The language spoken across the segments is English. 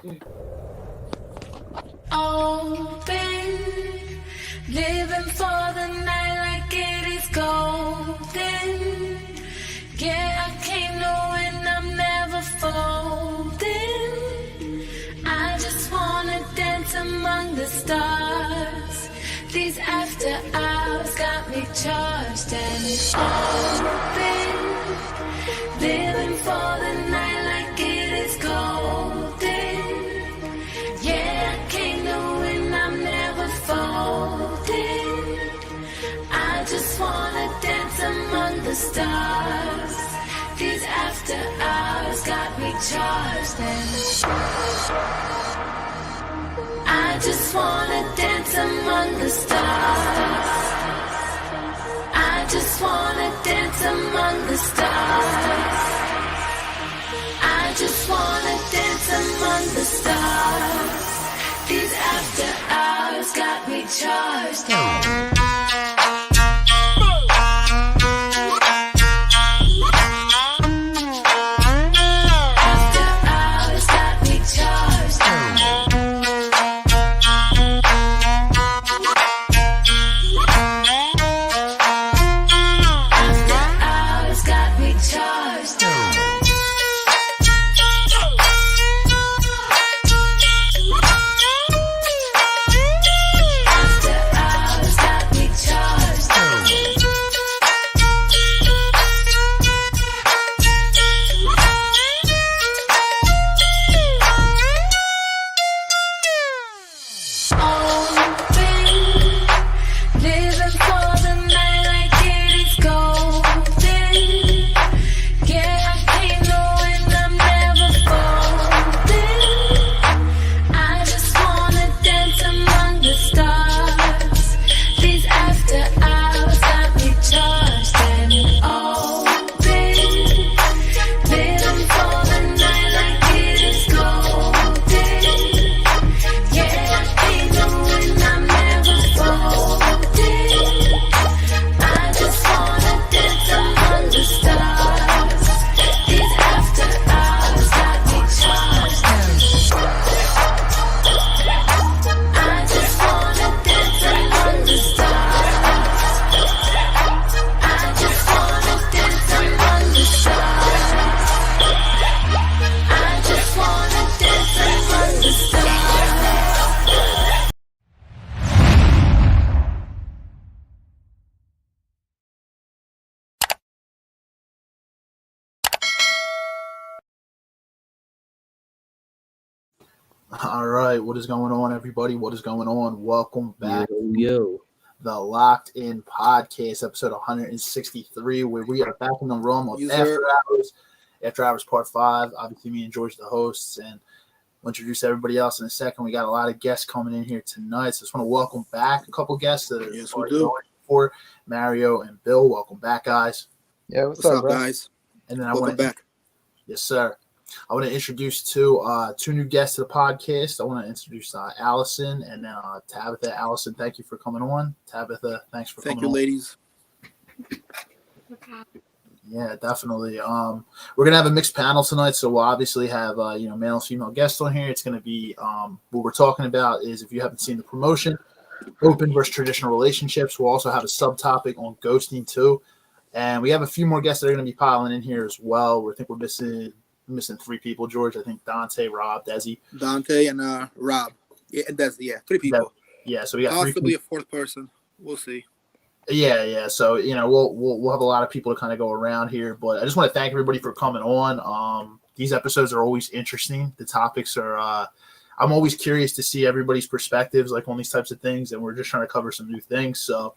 Open, living for the night like it is golden. Yeah, I came knowing I'm never folding. I just wanna dance among the stars. These after hours got me charged and open, living for the night like it is golden. Yeah, I came knowing I'm never folding. I just wanna dance among the stars. These after hours got me charged and I just wanna dance among the stars. I just wanna dance among the stars. I just wanna dance among the stars. These after hours got me charged. All right, what is going on, everybody? What is going on? Welcome back to the Locked In Podcast, episode 163, where we are back in the realm of After Hours Part 5. Obviously, me and George, the hosts, and we'll introduce everybody else in a second. We got a lot of guests coming in here tonight, so I just want to welcome back a couple guests that are for Mario and Bill. Welcome back, guys. Yeah, what's up, guys? And then welcome back. Yes, sir. I want to introduce two new guests to the podcast. I want to introduce Allison and Tabitha. Allison, thank you for coming on. Tabitha, thanks for coming on. Thank you, ladies. Yeah, definitely. We're gonna have a mixed panel tonight, so we'll obviously have male and female guests on here. It's gonna be what we're talking about is, if you haven't seen the promotion, open versus traditional relationships. We'll also have a subtopic on ghosting too, and we have a few more guests that are gonna be piling in here as well. I think we're missing three people, George. I think Dante, Rob, Desi. Dante and Rob. Yeah, and Desi. Yeah, three people. So we got possibly a fourth person. We'll see. Yeah. So we'll have a lot of people to kind of go around here, but I just want to thank everybody for coming on. These episodes are always interesting. The topics are. I'm always curious to see everybody's perspectives, like on these types of things, and we're just trying to cover some new things. So,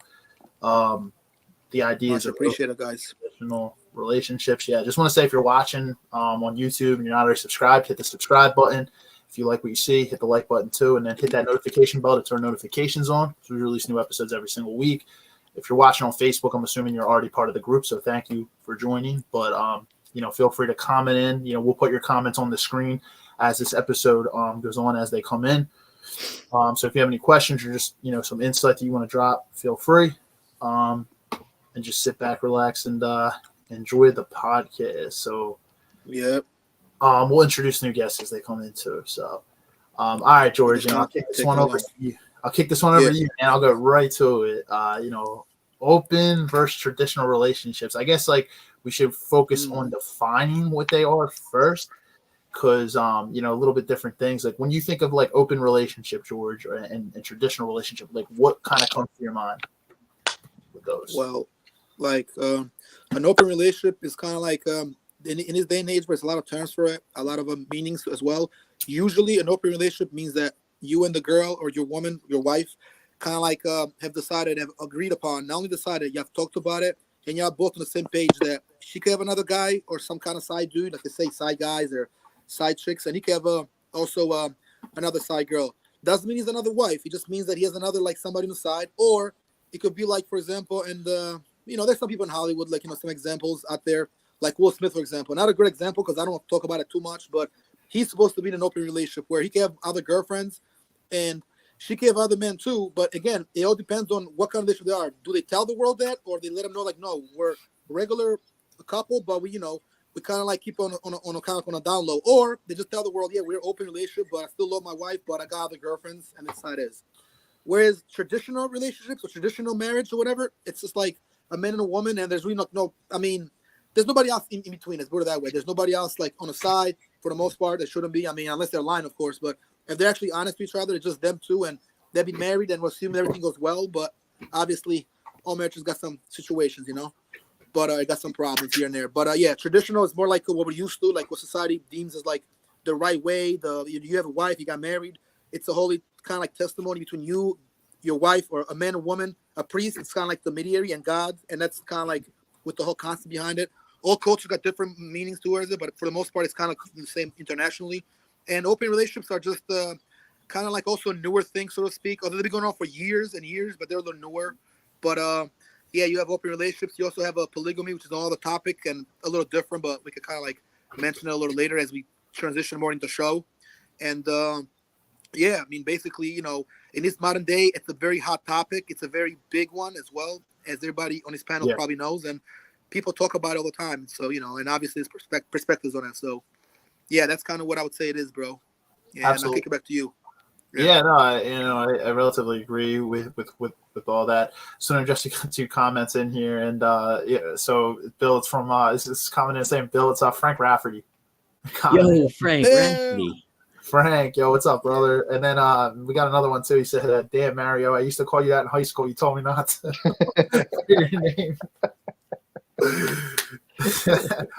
the ideas are appreciate it, guys. Traditional relationships. Yeah, just want to say, if you're watching on YouTube and you're not already subscribed, hit the subscribe button. If you like what you see, hit the like button too, and then hit that notification bell to turn notifications on. So we release new episodes every single week. If you're watching on Facebook, I'm assuming you're already part of the group, so thank you for joining. But feel free to comment in. We'll put your comments on the screen as this episode goes on, as they come in. So if you have any questions or just some insight that you want to drop, feel free. And just sit back, relax, and enjoy the podcast. So yep. We'll introduce new guests as they come in too. So All right, George. It does I'll not kick this take one that over long. to you. I'll kick this one over Yeah. to you, and I'll go right to it. Open versus traditional relationships. I guess like we should focus on defining what they are first, because a little bit different things. Like when you think of like open relationship, George, and traditional relationship, like what kind of comes to your mind with those? Well, like an open relationship is kind of like in this day and age, there's a lot of terms for it, a lot of meanings as well. Usually, an open relationship means that you and the girl or your woman, your wife, kind of like have decided, have agreed upon, not only decided, you have talked about it, and you're both on the same page that she could have another guy or some kind of side dude, like they say, side guys or side chicks, and he could have also another side girl. Doesn't mean he's another wife. It just means that he has another like somebody on the side, or it could be like, for example, and there's some people in Hollywood, like some examples out there, like Will Smith, for example. Not a good example because I don't talk about it too much, but he's supposed to be in an open relationship where he can have other girlfriends and she can have other men too. But again, it all depends on what kind of relationship they are. Do they tell the world that, or they let them know like, no, we're a regular couple, but we kind of like keep on a kind of on a down low, or they just tell the world, yeah, we're an open relationship, but I still love my wife, but I got other girlfriends, and that's how it is. Whereas traditional relationships or traditional marriage or whatever, it's just like a man and a woman, and there's really there's nobody else in between. Let's put it that way. There's nobody else like on the side for the most part. There shouldn't be. I mean, unless they're lying, of course. But if they're actually honest to each other, it's just them two, and they'll be married, and we'll assume everything goes well. But obviously, all marriages got some situations, But it got some problems here and there. But yeah, traditional is more like what we're used to, like what society deems as like the right way. You have a wife, you got married. It's a holy kind of like testimony between you, your wife, or a man or woman, a priest. It's kind of like the mediator and God, and that's kind of like with the whole concept behind it. All cultures got different meanings towards it, but for the most part, it's kind of the same internationally. And open relationships are just kind of like also a newer thing, so to speak. Although they've been going on for years and years, but they're a little newer. But yeah, you have open relationships. You also have a polygamy, which is all the topic and a little different, but we could kind of like mention it a little later as we transition more into the show. And yeah, I mean, basically, in this modern day, it's a very hot topic. It's a very big one as well, as everybody on this panel Yeah. probably knows. And people talk about it all the time. So, and obviously there's perspectives on it. So, yeah, that's kind of what I would say it is, bro. Yeah, and I'll kick it back to you. Yeah, no, I relatively agree with all that. So just to get two comments in here, and yeah, so Bill, it's from this is comment in saying Bill, it's Frank Rafferty. Yo, Frank Rafferty. Frank, yo, what's up, brother? And then we got another one too. He said, "Damn, Mario, I used to call you that in high school. You told me not to hear your name."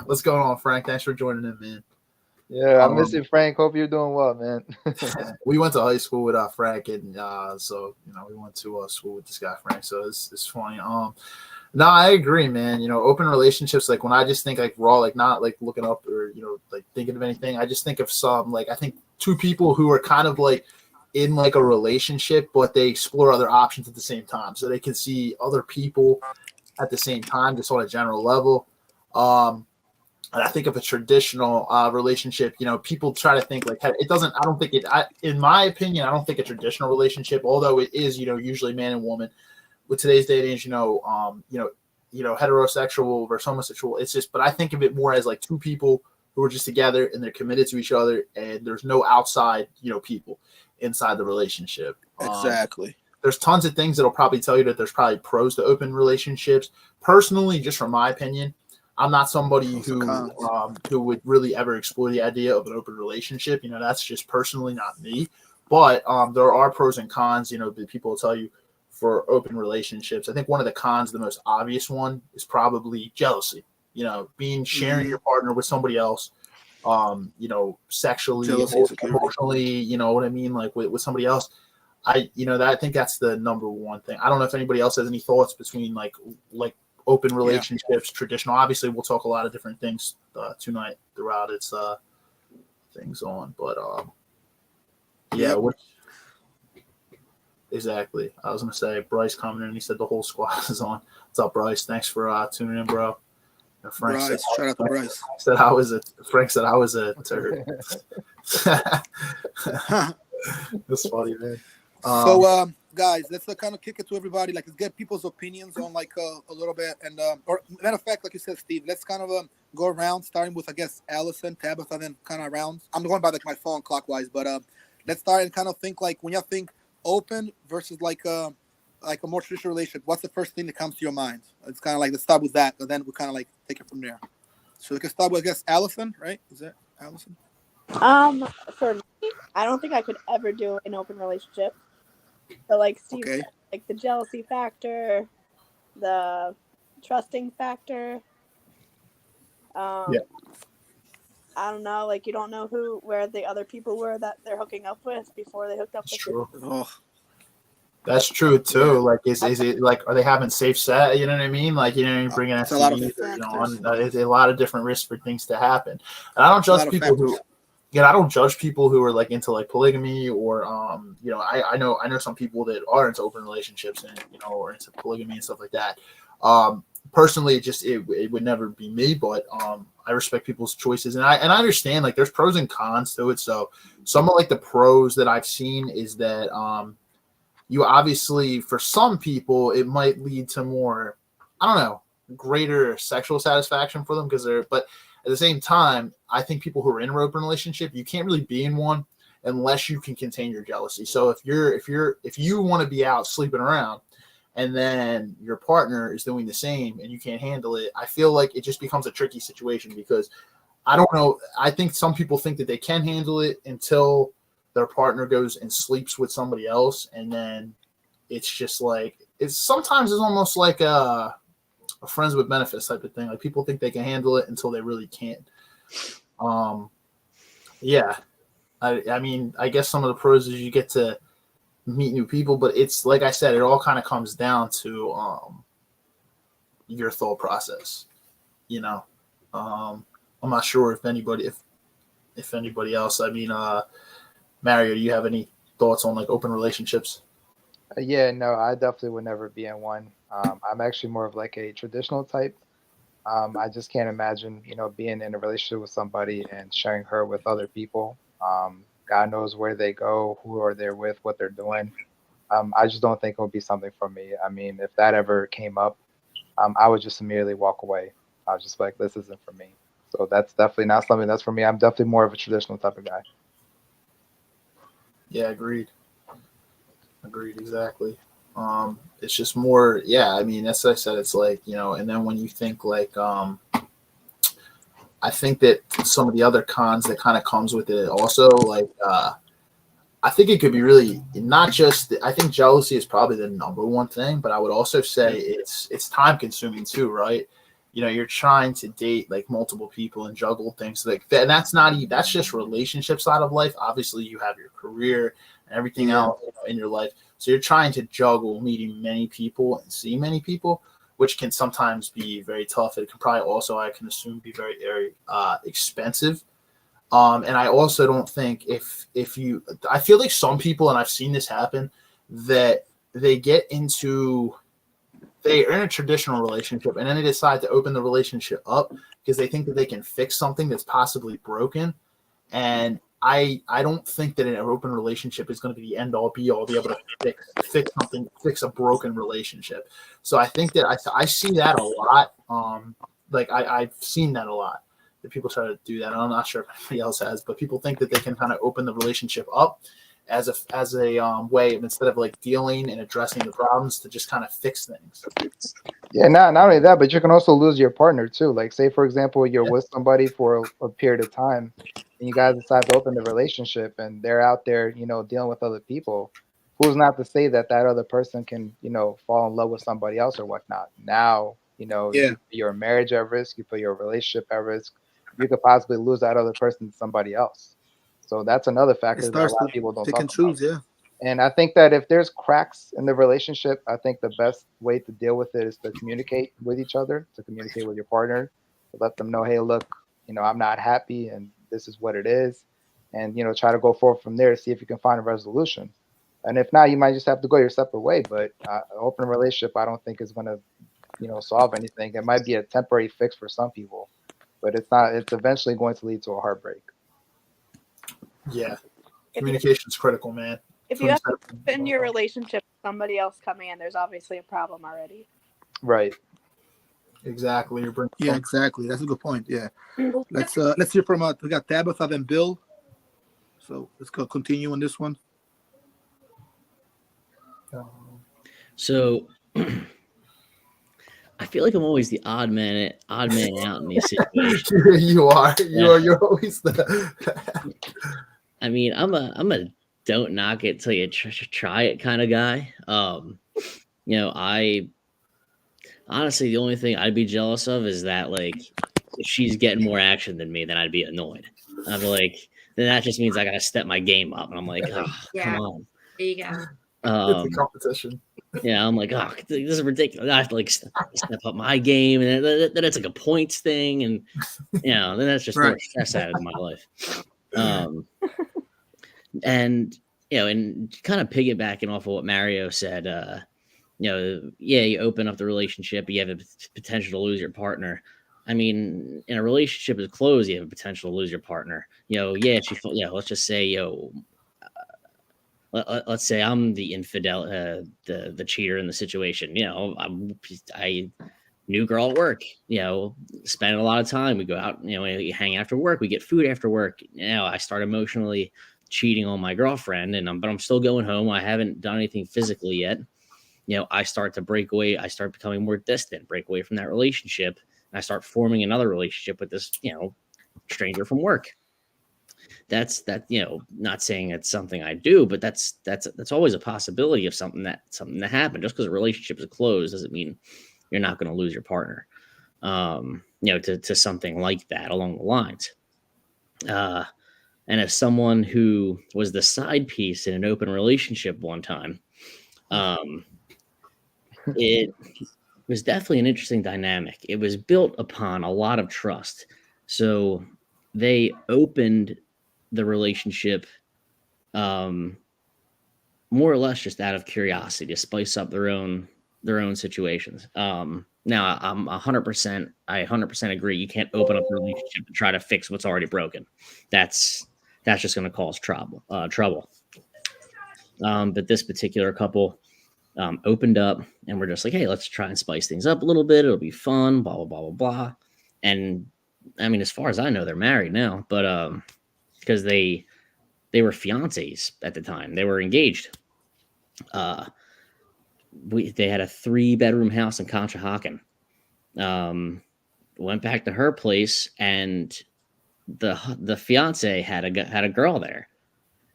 What's going on, Frank? Thanks for joining in, man. Yeah, I miss you, Frank. Hope you're doing well, man. We went to high school with Frank, and so we went to school with this guy Frank. So it's funny. No, I agree, man. Open relationships, like when I just think like raw, like not like looking up or like thinking of anything. I just think of some like I think two people who are kind of like in like a relationship, but they explore other options at the same time, so they can see other people at the same time, just on a general level. And I think of a traditional relationship, people try to think like it doesn't. I don't think it. In my opinion, I don't think a traditional relationship, although it is, usually man and woman. With today's day and age, heterosexual versus homosexual. It's just, but I think of it more as like two people who are just together and they're committed to each other, and there's no outside, people inside the relationship. Exactly. There's tons of things that'll probably tell you that there's probably pros to open relationships. Personally, just from my opinion, I'm not somebody who would really ever explore the idea of an open relationship. That's just personally not me. But there are pros and cons, that people will tell you for open relationships. I think one of the cons, the most obvious one, is probably jealousy. Sharing your partner with somebody else, sexually, Jealousy, emotionally, you know what I mean, like with somebody else. I think that's the number one thing. I don't know if anybody else has any thoughts between like open relationships, traditional. Obviously, we'll talk a lot of different things tonight throughout its things on, but yeah. Exactly. I was gonna say Bryce commented and he said the whole squad is on. What's up, Bryce? Thanks for tuning in, bro. And Frank Bryce, shout out to Bryce. Frank said I was a turd. That's funny, man. So guys, let's kind of kick it to everybody. Like, let's get people's opinions on like a little bit. And or matter of fact, like you said, Steve, let's kind of go around, starting with I guess Allison, Tabitha, then kind of around. I'm going by like my phone clockwise, but let's start and kind of think like when you think open versus like a more traditional relationship. What's the first thing that comes to your mind? It's kind of like let's start with that, and then we kind of like take it from there. So we can start with, I guess, Allison, right? Is that Allison? For me, I don't think I could ever do an open relationship. But like Steve Okay. said, like the jealousy factor, the trusting factor. Yeah. I don't know, like you don't know where the other people were that they're hooking up with before they hooked up That's with true. Oh, That's true too. Like, is it like, are they having safe set? You know what I mean? Like, you know, bringing it's a lot of STDs, factors. there's a lot of different risks for things to happen. And I don't A lot judge of people who, factors. I don't judge people who are like into like polygamy or, I know some people that are into open relationships and, or into polygamy and stuff like that. Personally, it would never be me, but I respect people's choices, and I understand like there's pros and cons to it. So some of like the pros that I've seen is that you obviously, for some people, it might lead to more, I don't know, greater sexual satisfaction for them but at the same time, I think people who are in an open relationship, you can't really be in one unless you can contain your jealousy. So if you want to be out sleeping around and then your partner is doing the same and you can't handle it, I feel like it just becomes a tricky situation because I don't know. I think some people think that they can handle it until their partner goes and sleeps with somebody else. And then it's just like, it's almost like a friends with benefits type of thing. Like people think they can handle it until they really can't. Yeah. I mean, I guess some of the pros is you get to meet new people, but it's like I said, it all kind of comes down to your thought process. I'm not sure if anybody else. I mean, Mario, do you have any thoughts on like open relationships? Yeah, no, I definitely would never be in one. I'm actually more of like a traditional type. I just can't imagine, being in a relationship with somebody and sharing her with other people. God knows where they go, who are they with, what they're doing. I just don't think it would be something for me. I mean, if that ever came up, I would just immediately walk away. I was just like, this isn't for me. So that's definitely not something that's for me. I'm definitely more of a traditional type of guy. Yeah, agreed, exactly. It's just more, yeah, I mean, as I said, it's like, and then when you think like, I think that some of the other cons that kind of comes with it also, like, I think it could be really not just, I think jealousy is probably the number one thing, but I would also say it's time consuming too, right? You're trying to date like multiple people and juggle things like that. And that's just relationship side of life. Obviously you have your career and everything else in your life. So you're trying to juggle meeting many people and seeing many people, which can sometimes be very tough. It can probably also, I can assume, be very, very expensive. And I also don't think I feel like some people, and I've seen this happen, that they're in a traditional relationship and then they decide to open the relationship up because they think that they can fix something that's possibly broken. And I don't think that an open relationship is going to be the end all be all, be able to fix something, fix a broken relationship. So I think that I see that a lot. I've seen that a lot. That people try to do that. I'm not sure if anybody else has, but people think that they can kind of open the relationship up as a way of, instead of like dealing and addressing the problems, to just kind of fix things. Yeah, not only that, but you can also lose your partner too. Like, say for example, you're with somebody for a period of time, and you guys decide to open the relationship, and they're out there, dealing with other people. Who's not to say that other person can, fall in love with somebody else or whatnot? Now, you put your marriage at risk, you put your relationship at risk. You could possibly lose that other person to somebody else. So that's another factor that a lot of people don't talk about. And I think that if there's cracks in the relationship, I think the best way to deal with it is to communicate with each other, to communicate with your partner, to let them know, hey, look, I'm not happy and this is what it is. And, try to go forward from there to see if you can find a resolution. And if not, you might just have to go your separate way. But an open relationship, I don't think is going to, solve anything. It might be a temporary fix for some people, but it's not. It's eventually going to lead to a heartbreak. Yeah, communication is critical, man. If you have to in your relationship with somebody else coming in, there's obviously a problem already. Right. Exactly. Exactly. That's a good point. Yeah. Let's hear from we got Tabitha and Bill. So let's go continue on this one. So I feel like I'm always the odd man out in these situations. You are. Yeah. You're always the. I mean, I'm a don't knock it till you try it kind of guy. I honestly, the only thing I'd be jealous of is that, like, if she's getting more action than me, then I'd be annoyed. I'd be like, then that just means I gotta step my game up, and I'm like, oh, come on. There you go. It's a competition. Yeah, I'm like, oh, this is ridiculous. I have to like step up my game, and then it's like a points thing, and then that's just more stress added to my life. And and kind of piggybacking off of what Mario said, you open up the relationship, but you have a potential to lose your partner. I mean, in a relationship is closed, you have a potential to lose your partner. Let's just say, let's say I'm the infidel, the cheater in the situation. I new girl at work. Spend a lot of time. We go out. We hang after work. We get food after work. I start emotionally cheating on my girlfriend, but I'm still going home. I haven't done anything physically yet. I start to break away. I start becoming more distant, break away from that relationship, and I start forming another relationship with this, stranger from work. That's not saying it's something I do, but that's always a possibility of something that happened. Just because a relationship is closed doesn't mean you're not going to lose your partner. To something like that along the lines. And as someone who was the side piece in an open relationship one time, it was definitely an interesting dynamic. It was built upon a lot of trust. So they opened the relationship more or less just out of curiosity to spice up their own situations. Now I'm 100% agree. You can't open up a relationship and try to fix what's already broken. That's just going to cause trouble. But this particular couple opened up, and we're just like, hey, let's try and spice things up a little bit. It'll be fun, blah, blah, blah, blah, blah. And I mean, as far as I know, they're married now, but because they were fiancés at the time. They were engaged. They had a 3-bedroom house in Conshohocken. Went back to her place, and the fiance had a girl there,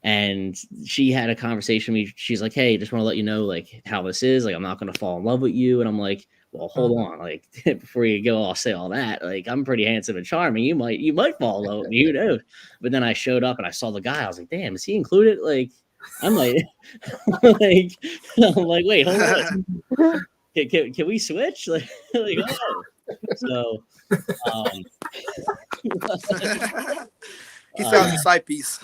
and she had a conversation with me. She's like, hey, just want to let you know, like, how this is. Like, I'm not going to fall in love with you. And I'm like, well, hold on. Like, before you go, I'll say all that. Like, I'm pretty handsome and charming. You might fall in love with me. Who knows? But then I showed up and I saw the guy. I was like, damn, is he included? Like, I might like, I'm like, wait, hold on. Can we switch? Like oh. So, he found his side piece.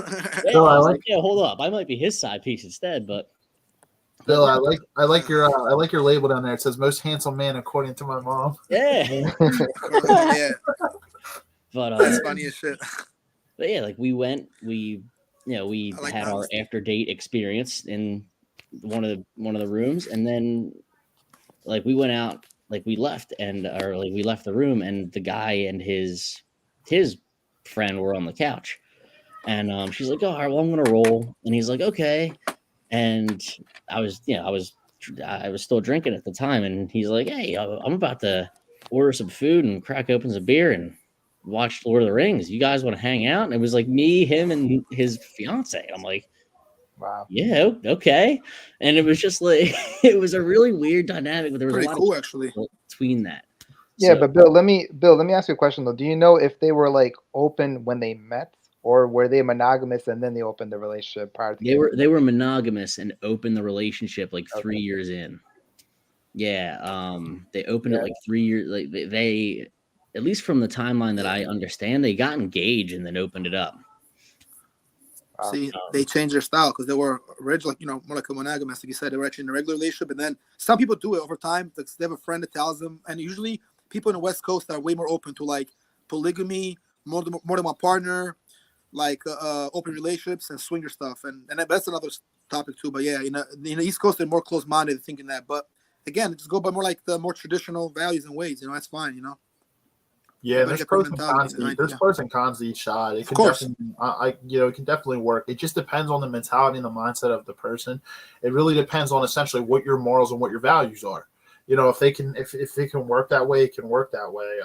Yeah, I was like, yeah, hold up. I might be his side piece instead, but Bill, I like your label down there. It says most handsome man according to my mom. yeah. Yeah. But that's funny as shit. But yeah, like we had our after date experience in one of the rooms, and then like we went out, like we left the room, and the guy and his friend were on the couch, and she's like, oh, all right, well, I'm gonna roll, and he's like, okay, and I was still drinking at the time, and he's like, hey, I'm about to order some food and crack open some beer and watch Lord of the Rings. You guys want to hang out? And it was like me, him, and his fiance. I'm like, wow, yeah, okay. And it was just like it was a really weird dynamic, but there was pretty a lot cool of actually between that. yeah. So, But Bill, let me ask you a question though. Do you know if they were like open when they met, or were they monogamous and then they opened the relationship prior to? they were monogamous and opened the relationship like 3 years in. Yeah, they opened it like 3 years. Like they at least from the timeline that I understand, they got engaged and then opened it up. See, they changed their style because they were originally, more like a monogamous. Like you said, they were actually in a regular relationship, and then some people do it over time. Like they have a friend that tells them, and usually people in the West Coast are way more open to like polygamy, more than one partner, like open relationships and swinger stuff, and that's another topic too. But yeah, in the East Coast, they're more close-minded thinking that. But again, just go by more like the more traditional values and ways. That's fine. Yeah, Everybody there's got their pros and mentality cons. behind it, There's yeah. pros and cons to each shot. It Of can course. definitely, it can definitely work. It just depends on the mentality and the mindset of the person. It really depends on essentially what your morals and what your values are. If they can, if it can work that way, it can work that way.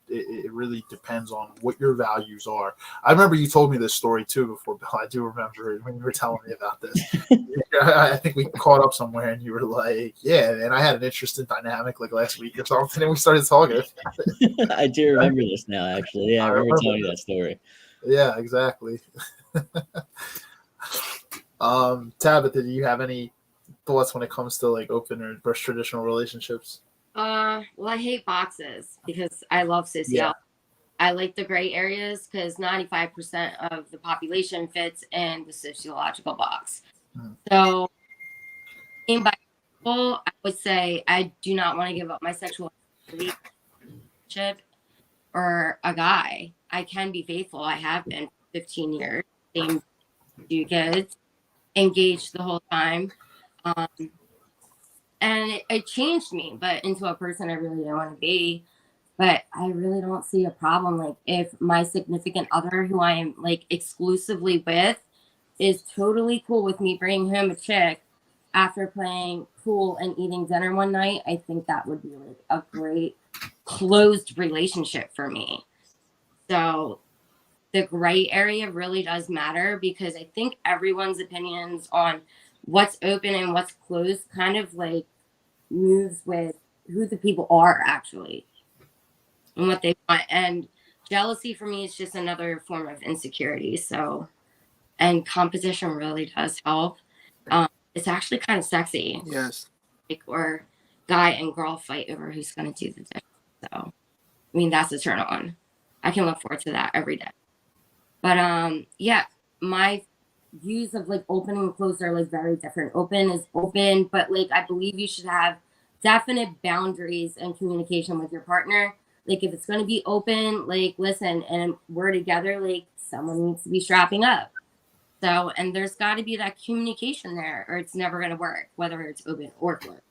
It really depends on what your values are. I remember you told me this story too before, Bill. I do remember it when you were telling me about this. I think we caught up somewhere, and you were like, "Yeah," and I had an interesting dynamic like last week or something, and we started talking. I do remember this now, actually. Yeah, I remember telling you that story. Yeah, exactly. Tabitha, do you have any thoughts when it comes to like open or versus traditional relationships? Well, I hate boxes because I love sociology. Yeah. I like the gray areas because 95% of the population fits in the sociological box. Mhm. So, being bisexual, I would say I do not want to give up my sexual relationship or a guy. I can be faithful. I have been for 15 years. Same 2 kids, engaged the whole time. Um, and it changed me, but into a person I really didn't want to be. But I really don't see a problem. Like, if my significant other, who I am like exclusively with, is totally cool with me bringing him a chick after playing pool and eating dinner one night, I think that would be like a great closed relationship for me. So the gray area really does matter because I think everyone's opinions on what's open and what's closed kind of like moves with who the people are actually and what they want. And jealousy for me is just another form of insecurity. So, and competition really does help. It's actually kind of sexy, Yes. like, or guy and girl fight over who's going to do the dishes. So, I mean, that's a turn on. I can look forward to that every day. But yeah, my views of like open and closed are like very different. Open is open, but like I believe you should have definite boundaries and communication with your partner. Like, if it's going to be open, like, listen, and we're together, like, someone needs to be strapping up. So, and there's got to be that communication there, or it's never going to work, whether it's open or closed.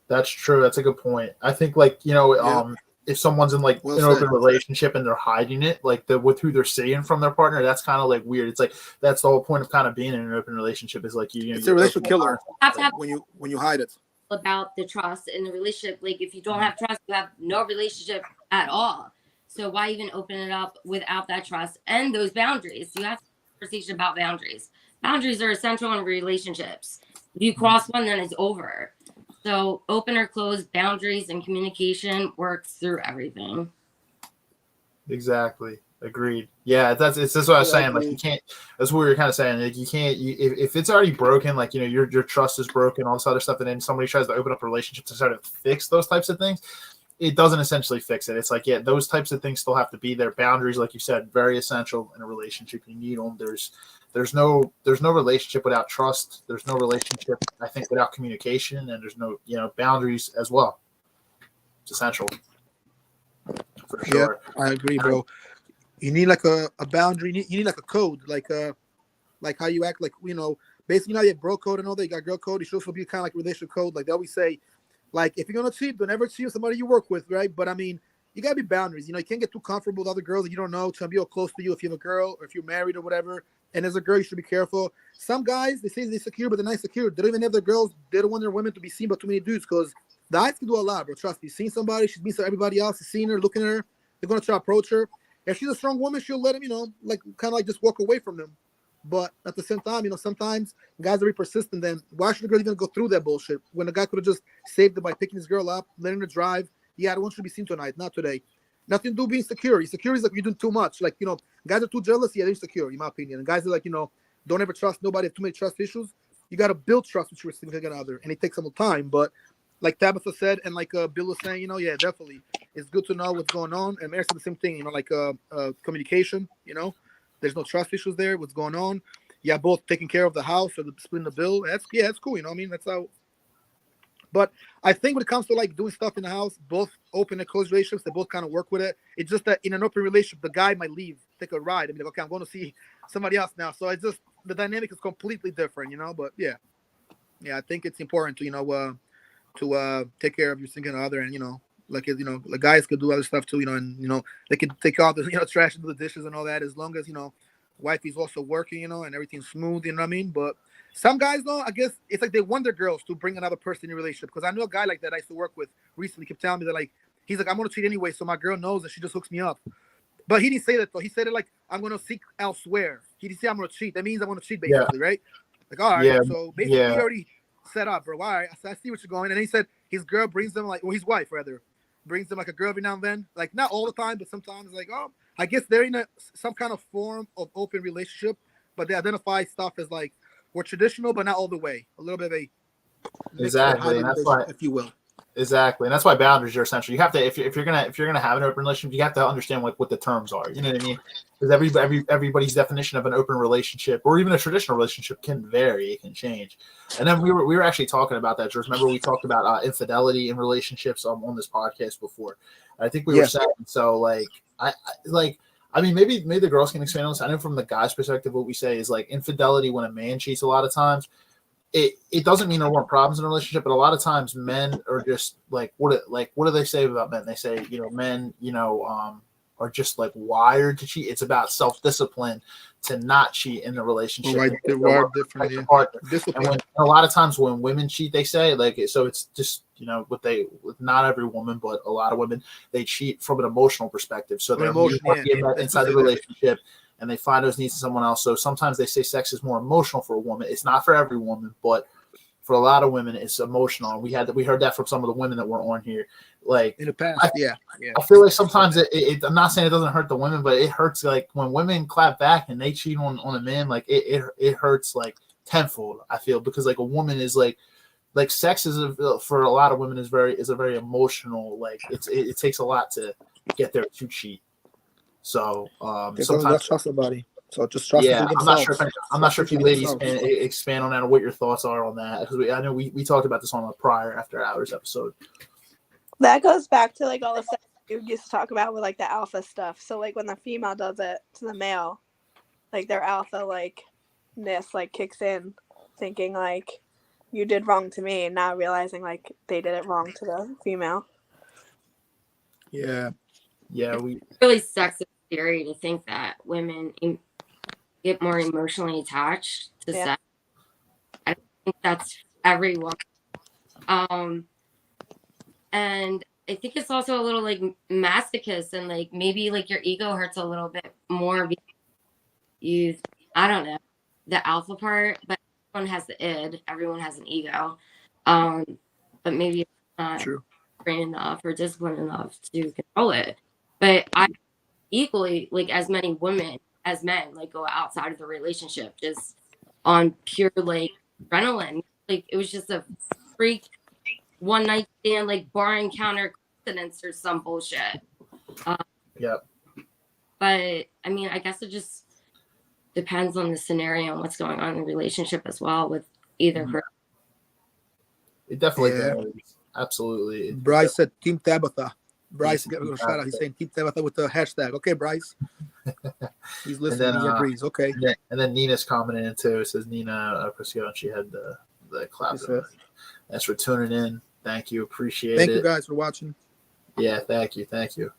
That's true. That's a good point. I think if someone's in like Well an said. open relationship and they're hiding it, like with who they're seeing from their partner, that's kind of like weird. It's like that's the whole point of kind of being in an open relationship is like It's a relationship killer You have to have when you hide it. about the trust in the relationship. Like, if you don't have trust, you have no relationship at all. So why even open it up without that trust and those boundaries? You have to have a conversation about boundaries. Boundaries are essential in relationships. If you cross one, then it's over. So open or closed boundaries and communication works through everything. Exactly. Agreed. Yeah, that's what I was saying. Like, you can't. That's what we were kind of saying. Like, you can't. If it's already broken, like, your trust is broken, all this other stuff, and then somebody tries to open up a relationship to try to fix those types of things, it doesn't essentially fix it. It's like, yeah, those types of things still have to be there. Boundaries, like you said, very essential in a relationship. You need them. There's no relationship without trust. There's no relationship, I think, without communication, and there's no boundaries as well. It's essential for sure. Yeah, I agree, bro. You need like a boundary. You need like a code, like how you act, like, basically, you have bro code and all that. You got girl code. It should also be kind of like relationship code. Like they always say, like, if you're gonna cheat, don't ever cheat with somebody you work with, right? But I mean, you gotta be boundaries. You can't get too comfortable with other girls that you don't know. To be all close to you if you have a girl or if you're married or whatever. And as a girl, you should be careful. Some guys, they say they're secure, but they're not secure. They don't even have their girls. They don't want their women to be seen by too many dudes because the eyes can do a lot, bro. Trust me. Seeing somebody, she's been to everybody else, is seeing her, looking at her. They're gonna try to approach her. If she's a strong woman, she'll let them, like kind of like just walk away from them. But at the same time, sometimes guys are very persistent. Then why should the girl even go through that bullshit when the guy could have just saved it by picking his girl up, letting her drive? Yeah, I don't want you to be seen tonight, not today. Nothing to do being secure. Insecure is like you're doing too much. Like, guys are too jealous. Yeah, they're insecure, in my opinion. And guys are like, don't ever trust nobody, have too many trust issues. You got to build trust with your significant other, and it takes some time. But like Tabitha said, and like Bill was saying, yeah, definitely, it's good to know what's going on. And Mary said the same thing, like communication. There's no trust issues there. What's going on? Yeah, both taking care of the house or splitting the bill. That's cool. I mean, that's how. But I think when it comes to like doing stuff in the house, both open and closed relationships, they both kind of work with it. It's just that in an open relationship, the guy might leave, take a ride, and be like, okay, I'm going to see somebody else now. So it's just the dynamic is completely different, But yeah, I think it's important to take care of your significant other and Like the guys could do other stuff too, and they could take out the trash and do the dishes and all that, as long as wifey's also working, and everything's smooth. You know what I mean? But some guys, though, I guess it's like they want their girls to bring another person in a relationship. Because I know a guy like that I used to work with recently kept telling me that, like, he's like, I'm gonna cheat anyway, so my girl knows and she just hooks me up. But he didn't say that though. He said it like, I'm gonna seek elsewhere. He didn't say I'm gonna cheat. That means I'm gonna cheat, basically, right? Like, all right. Yeah, So basically, yeah. he already set up, bro. All right, I see what you're going. And then he said his girl brings them his wife rather brings them like a girl every now and then, like not all the time, but sometimes. Like, oh, I guess they're in some kind of form of open relationship, but they identify stuff as like we're traditional, but not all the way. A little bit of a Exactly, and that's why, if you will. Exactly, and that's why boundaries are essential. You have to, if you're gonna have an open relationship, you have to understand like what the terms are. You know what I mean? Because everybody's definition of an open relationship or even a traditional relationship can vary, it can change. And then we were actually talking about that, George. Remember we talked about infidelity in relationships on this podcast before. I think we were saying so. Like I mean, maybe the girls can expand on this. I know from the guy's perspective, what we say is like infidelity when a man cheats. A lot of times. It doesn't mean there weren't problems in a relationship, but a lot of times men are just like what do they say about men? They say men are just like wired to cheat. It's about self-discipline to not cheat in the relationship. Right, they're wired differently. And a lot of times when women cheat, they say so it's just with not every woman, but a lot of women, they cheat from an emotional perspective. So they're inside the relationship. And they find those needs in someone else. So sometimes they say sex is more emotional for a woman. It's not for every woman, but for a lot of women, it's emotional. And we heard that from some of the women that were on here. Like in the past, I feel like sometimes I'm not saying it doesn't hurt the women, but it hurts. Like when women clap back and they cheat on a man, like it hurts like tenfold. I feel because like a woman is like sex is for a lot of women is a very emotional. Like it takes a lot to get there to cheat. So sometimes trust somebody. So just trust. Yeah, I'm not sure if you ladies can expand on that or what your thoughts are on that, because I know we talked about this on a prior After Hours episode. That goes back to like all the stuff you used to talk about with like the alpha stuff. So like when the female does it to the male, like their alpha ness like kicks in, thinking like you did wrong to me, and not realizing like they did it wrong to the female. Yeah, it's really sexist theory to think that women get more emotionally attached to sex. I don't think that's everyone. And I think it's also a little like masochist, and like maybe like your ego hurts a little bit more because I don't know, the alpha part, but everyone has the id, everyone has an ego. But maybe it's not trained enough or disciplined enough to control it. But I equally, like as many women as men, like go outside of the relationship just on pure like adrenaline. Like it was just a freak one night stand, like bar encounter coincidence or some bullshit. But I mean, I guess it just depends on the scenario and what's going on in the relationship as well with either person. It definitely does. Absolutely. Bryce said Team Tabitha. Bryce, get a shout out. He's saying Team Tabitha with the hashtag. Okay, Bryce. He's listening. He agrees. Okay. And then Nina's commenting in too. It says Nina Prisco, and she had the clap. Thanks for tuning in. Thank you. Appreciate it. Thank you guys for watching. Yeah, thank you.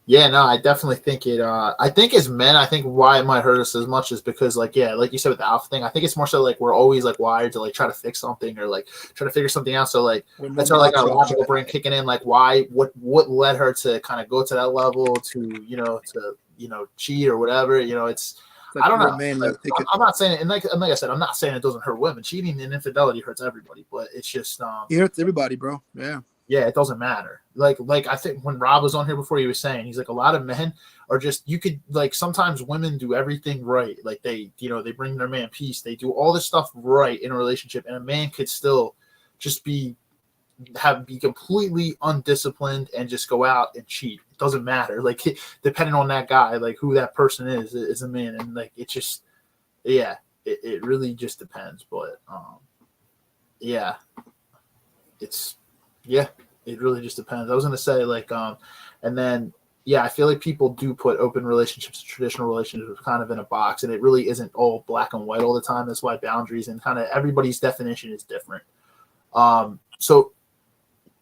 Yeah, no, I definitely think it. I think as men, I think why it might hurt us as much is because, like you said with the alpha thing, I think it's more so like we're always like wired to like try to fix something or like try to figure something out. So like that's our like our logical brain kicking in. Like what led her to kind of go to that level to cheat or whatever. It's like I don't know. Man, I'm not saying it, and like I said, I'm not saying it doesn't hurt women. Cheating and infidelity hurts everybody, but it's just it hurts everybody, bro. Yeah, it doesn't matter. Like I think when Rob was on here before, he was saying he's like a lot of men are just you could like sometimes women do everything right. Like they they bring their man peace. They do all this stuff right in a relationship, and a man could still just be completely undisciplined and just go out and cheat. It doesn't matter. Like depending on that guy, like who that person is a man, and like it just it really just depends. But it really just depends. I was gonna say and then I feel like people do put open relationships and traditional relationships kind of in a box, and it really isn't all black and white all the time. That's why boundaries and kind of everybody's definition is different. So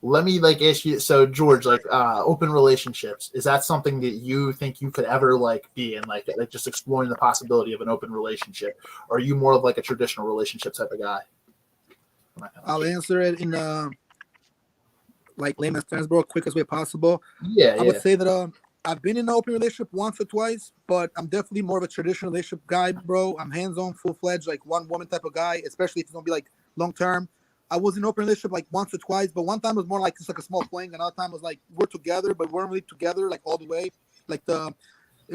let me like ask you. So George, like open relationships, is that something that you think you could ever like be in, like just exploring the possibility of an open relationship? Or are you more of like a traditional relationship type of guy? I'll answer it in like layman's terms, bro, quickest way possible. Yeah, I would yeah. say that I've been in an open relationship once or twice, but I'm definitely more of a traditional relationship guy, bro. I'm hands-on, full-fledged, like one woman type of guy, especially if it's gonna be like long term. I was in an open relationship like once or twice, but one time was more like just like a small fling. Another time was like we're together, but we weren't really together like all the way. Like the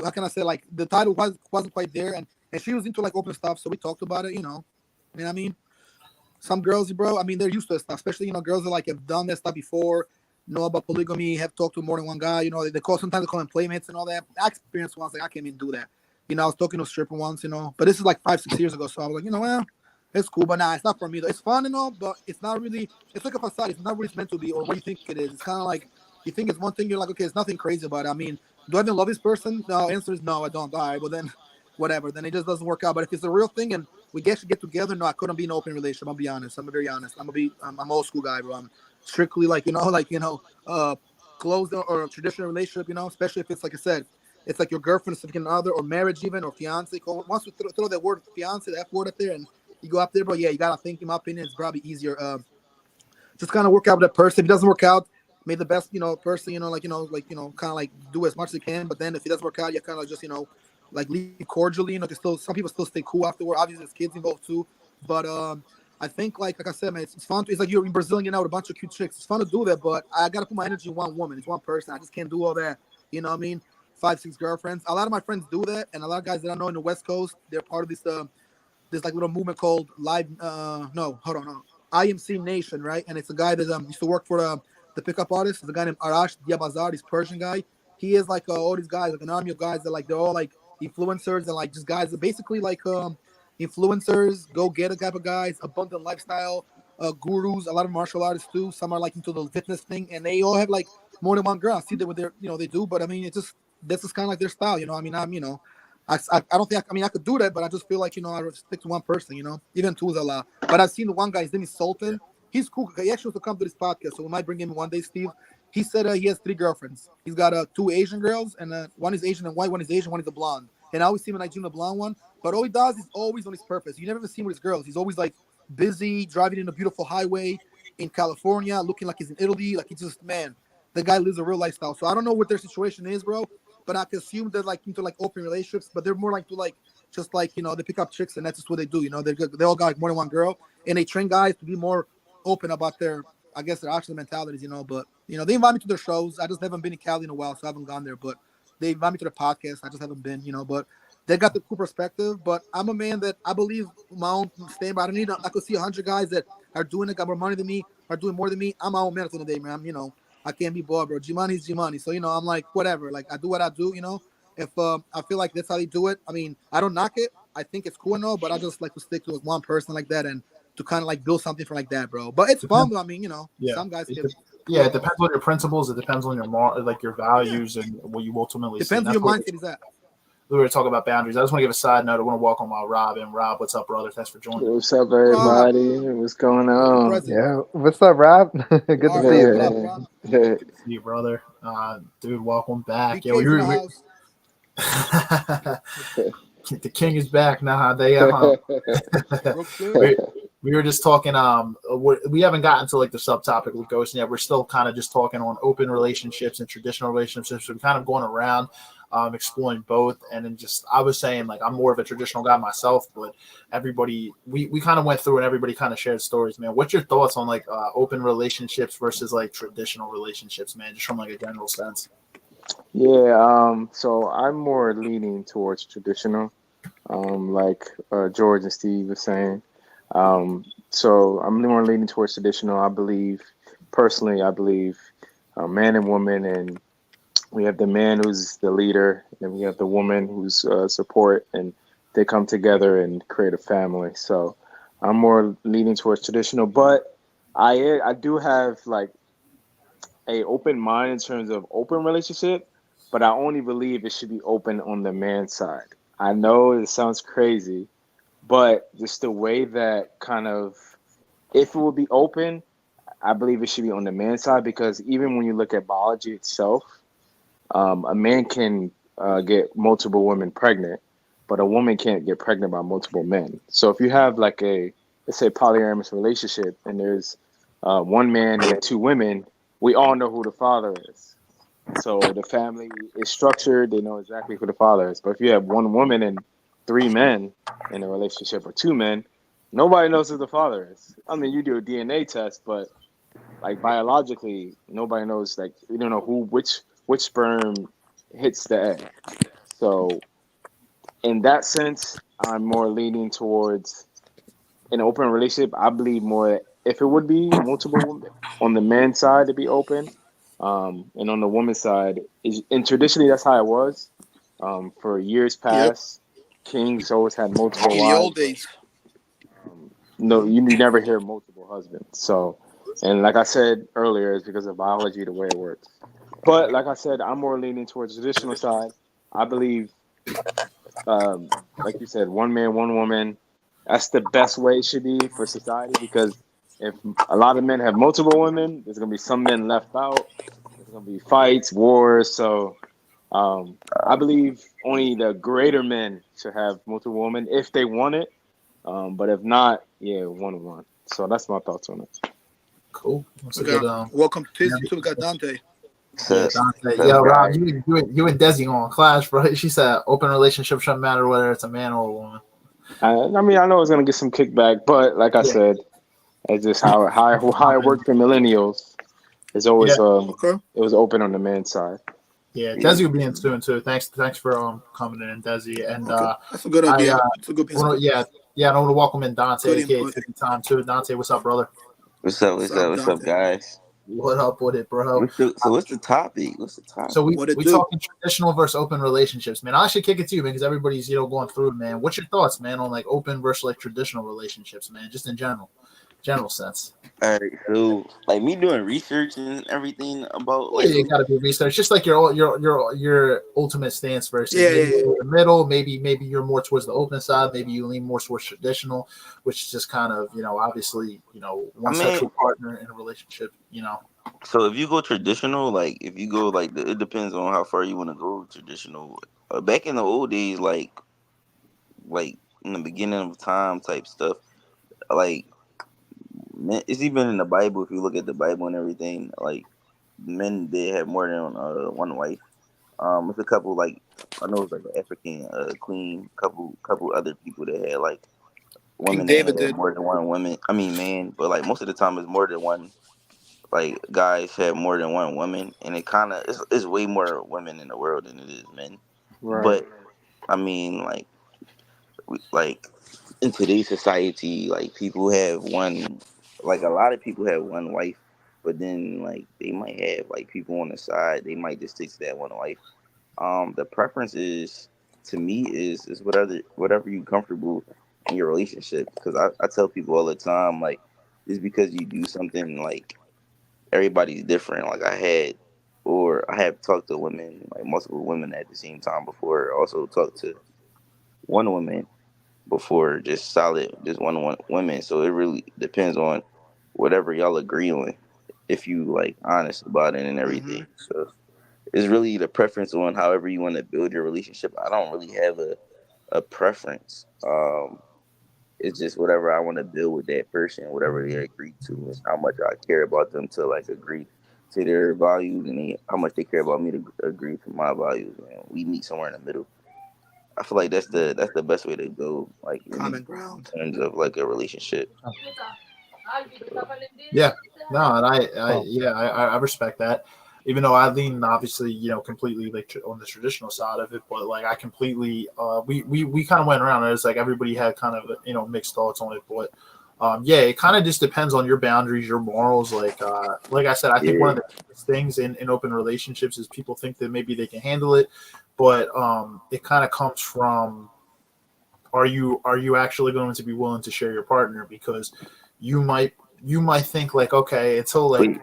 how can I say, like the title wasn't quite there, and she was into like open stuff, so we talked about it, you know. You know what I mean? Some girls, bro, I mean, they're used to this stuff, especially, you know, girls that like have done that stuff before, know about polygamy, have talked to more than one guy, you know, sometimes they call them playmates and all that. I experienced once, like, I can't even do that. You know, I was talking to a stripper once, you know, but this is like 5, 6 years ago. So I was like, you know, well, it's cool, but nah, it's not for me though. It's fun and all, but it's not really, it's like a facade. It's not really meant to be or what you think it is. It's kind of like, you think it's one thing, you're like, okay, it's nothing crazy about it. I mean, do I even love this person? No, answer is no, I don't. All right, well then, whatever. Then it just doesn't work out. But if it's a real thing and we get to get together, no, I couldn't be in an open relationship. I'll be honest. I'm very honest. I'm old school guy, bro. I'm strictly like, closed or a traditional relationship, you know, especially if it's like I said, it's like your girlfriend, significant other, or marriage even, or fiance. Once we throw that word fiance, that word up there, and you go up there, bro, yeah, you gotta think. In my opinion, it's probably easier. Just kind of work out with that person. If it doesn't work out, make the best, person, kind of like do as much as you can. But then if it doesn't work out, you kind of just, like leave cordially. You know, still some people still stay cool afterward. Obviously, there's kids involved too. But I think like I said, man, it's fun. It's like you're in Brazil, with a bunch of cute chicks. It's fun to do that, but I gotta put my energy in one woman. It's one person. I just can't do all that. You know what I mean? 5, 6 girlfriends. A lot of my friends do that, and a lot of guys that I know in the West Coast, they're part of this like little movement called Live. No, hold on, no. IMC Nation, right? And it's a guy that used to work for the pickup artist. It's a guy named Arash Diabazar, this Persian guy. He is like all these guys, like an army of guys that like they're all like influencers and like just guys that basically like influencers, go get a type of guys, abundant lifestyle, gurus. A lot of martial artists too. Some are like into the fitness thing, and they all have like more than one girl. I see that with their, they do, but I mean, it's just this is kind of like their style, I mean, I don't think I could do that, but I just feel like I would stick to one person, even two is a lot. But I've seen the one guy, his name is Sultan. He's cool. He actually wants to come to this podcast, so we might bring him one day, Steve. He said he has 3 girlfriends. He's got 2 Asian girls, and one is Asian and white, one is Asian, one is a blonde. And I always see him in Nigerian, the blonde one. But all he does is always on his purpose. You never even see him with his girls. He's always like busy driving in a beautiful highway in California, looking like he's in Italy. Like he's just, man, the guy lives a real lifestyle. So I don't know what their situation is, bro. But I can assume they're like into like open relationships, but they're more like to like just like they pick up chicks and that's just what they do. They all got like more than one girl, and they train guys to be more open about their actual mentalities. But they invite me to their shows. I just haven't been in Cali in a while, so I haven't gone there. But they invite me to the podcast. I just haven't been. But they got the cool perspective. But I'm a man that I believe my own stand by. I could see 100 guys that are doing it, got more money than me, are doing more than me. I'm my own man at the end of the day, man. I can't be bored, bro. G-Money's G-Money. So, I'm like, whatever. Like, I do what I do, If I feel like that's how they do it, I mean, I don't knock it. I think it's cool and all, but I just like to stick to one person like that and to kind of like build something from like that, bro. But it's fun. I mean, Yeah. some guys can. Yeah, it depends on your principles. It depends on your values and what you ultimately depends on your mindset is that. We were talking about boundaries. I just want to give a side note. I want to welcome Rob. And Rob, what's up, brother? Thanks for joining. What's up, everybody? What's going on? Yeah, what's up, Rob? Good to see you, man. Good to see you, brother. Dude, welcome back. Yeah, the king is back now. We were just talking. We haven't gotten to like the subtopic with Ghost yet. We're still kind of just talking on open relationships and traditional relationships. We're kind of going around. Exploring both, and then I was saying like I'm more of a traditional guy myself, but everybody we kind of went through and everybody kind of shared stories, man. What's your thoughts on like open relationships versus like traditional relationships, man? Just from like a general sense. Yeah, so I'm more leaning towards traditional, like George and Steve were saying. So I'm more leaning towards traditional. I believe man and woman, and we have the man who's the leader, and we have the woman who's support, and they come together and create a family. So I'm more leaning towards traditional, but I do have like a open mind in terms of open relationship, but I only believe it should be open on the man's side. I know it sounds crazy, but just the way that kind of, if it would be open, I believe it should be on the man's side because even when you look at biology itself, a man can get multiple women pregnant, but a woman can't get pregnant by multiple men. So if you have like a, let's say, polyamorous relationship and there's one man and two women, we all know who the father is. So the family is structured, they know exactly who the father is. But if you have one woman and three men in a relationship or two men, nobody knows who the father is. I mean, you do a DNA test, but like biologically, nobody knows. Like we don't know which sperm hits the egg. So in that sense, I'm more leaning towards an open relationship. I believe more if it would be multiple women on the man's side to be open, and on the woman's side, and traditionally that's how it was. For years Yep. past, kings always had multiple In the wives. old days. No, you never hear multiple husbands. So, and like I said earlier, it's because of biology, the way it works. But like I said, I'm more leaning towards the traditional side. I believe, like you said, one man, one woman. That's the best way it should be for society because if a lot of men have multiple women, there's gonna be some men left out. There's gonna be fights, wars. So I believe only the greater men should have multiple women if they want it. But if not, yeah, 1-1. So that's my thoughts on it. Cool. That's a We good got welcome to yeah, Tizzy too. We got Dante. yeah, Dante. Yeah, Rob, you and Desi on Clash, bro. She said open relationship shouldn't matter whether it's a man or a woman. I mean, I know it's gonna get some kickback, but like I Yeah. said, it's just how it worked for millennials. It's always Okay. it was open on the man's side. Yeah, Desi will be in soon too. Thanks for coming in, Desi. And Okay. That's a good I idea. It's a good input. I want to welcome in Dante, Good aka input. 50 time too. Dante, what's up, brother? What's up? What's What's up, up? What's up, Dante? guys? What up with it, bro? What's the topic? What's the topic? So What it we do? talking traditional versus open relationships, man. I should kick it to you, man, because everybody's going through it, man. What's your thoughts, man, on like open versus like traditional relationships, man? Just in general sense. All right, so like me doing research and everything about Yeah, like you got to do research, just like your ultimate stance versus Yeah, maybe yeah, yeah. you're in the middle, maybe you're more towards the open side, maybe you lean more towards traditional, which is just kind of obviously one sexual partner in a relationship, so if you go traditional, like if you go like it depends on how far you want to go traditional. Back in the old days, like in the beginning of time type stuff, like it's even in the Bible. If you look at the Bible and everything, like men they have more than one wife. It's a couple like I know it's like an African queen, couple other people that had like King women that David had did. more than one woman. I mean man, but like most of the time it's more than one. Like guys have more than one woman, and it kind of it's way more women in the world than it is men. Right. But I mean like in today's society, like people have one, like a lot of people have one wife, but then like they might have like people on the side. They might just stick to that one wife. The preference is to me is whatever you comfortable in your relationship. Because I tell people all the time like just because you do something like everybody's different. Like I have talked to women like multiple women at the same time before. Also talked to one woman before just solid just one women. So it really depends on whatever y'all agree on. If you like honest about it and everything. So it's really the preference on however you want to build your relationship. I don't really have a preference. It's just whatever I want to build with that person, whatever they agree to, and how much I care about them to like agree to their values and how much they care about me to agree to my values. And we meet somewhere in the middle. I feel like that's the best way to go, like Common in ground. terms of like a relationship. Yeah, no, and I respect that. Even though I lean obviously, completely like on the traditional side of it, but like I completely, we kind of went around. And it's like everybody had kind of mixed thoughts on it, but yeah, it kind of just depends on your boundaries, your morals. Like I said, I think one of Yeah. the biggest things in open relationships is people think that maybe they can handle it, but it kind of comes from are you actually going to be willing to share your partner because you might think like okay until like Wait,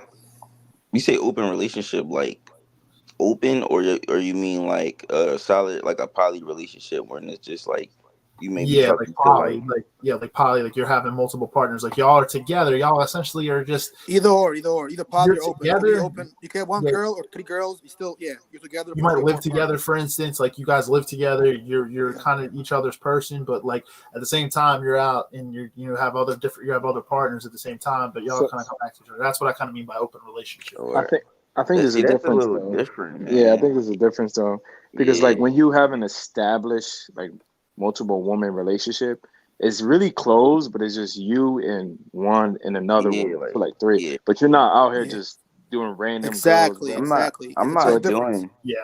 you say open relationship like open or you mean like a solid like a poly relationship where it's just like You may be Yeah, like talking to poly, like poly, like you're having multiple partners, like y'all are together, y'all essentially are just Either poly you're or open. It can be together. open. You can have one Yeah, girl or 3 girls. You're together, you but might you have live more together, partners. for instance, like you guys live together, you're Yeah. kind of each other's person, but like at the same time you're out and you have other partners at the same time, but y'all So kind of come back to each other. That's what I kind of mean by open relationship. I Or think I think there's a see, that's a difference little though. different, Yeah, I man. think there's a difference though because Yeah, like when you have an established like multiple woman relationship, it's really close, but it's just you and one and another yeah, woman for like like three. yeah. But you're not out here Yeah. just doing random girls, Exactly. whatever. I'm not. Exactly. I'm There's So a not difference. doing. Yeah,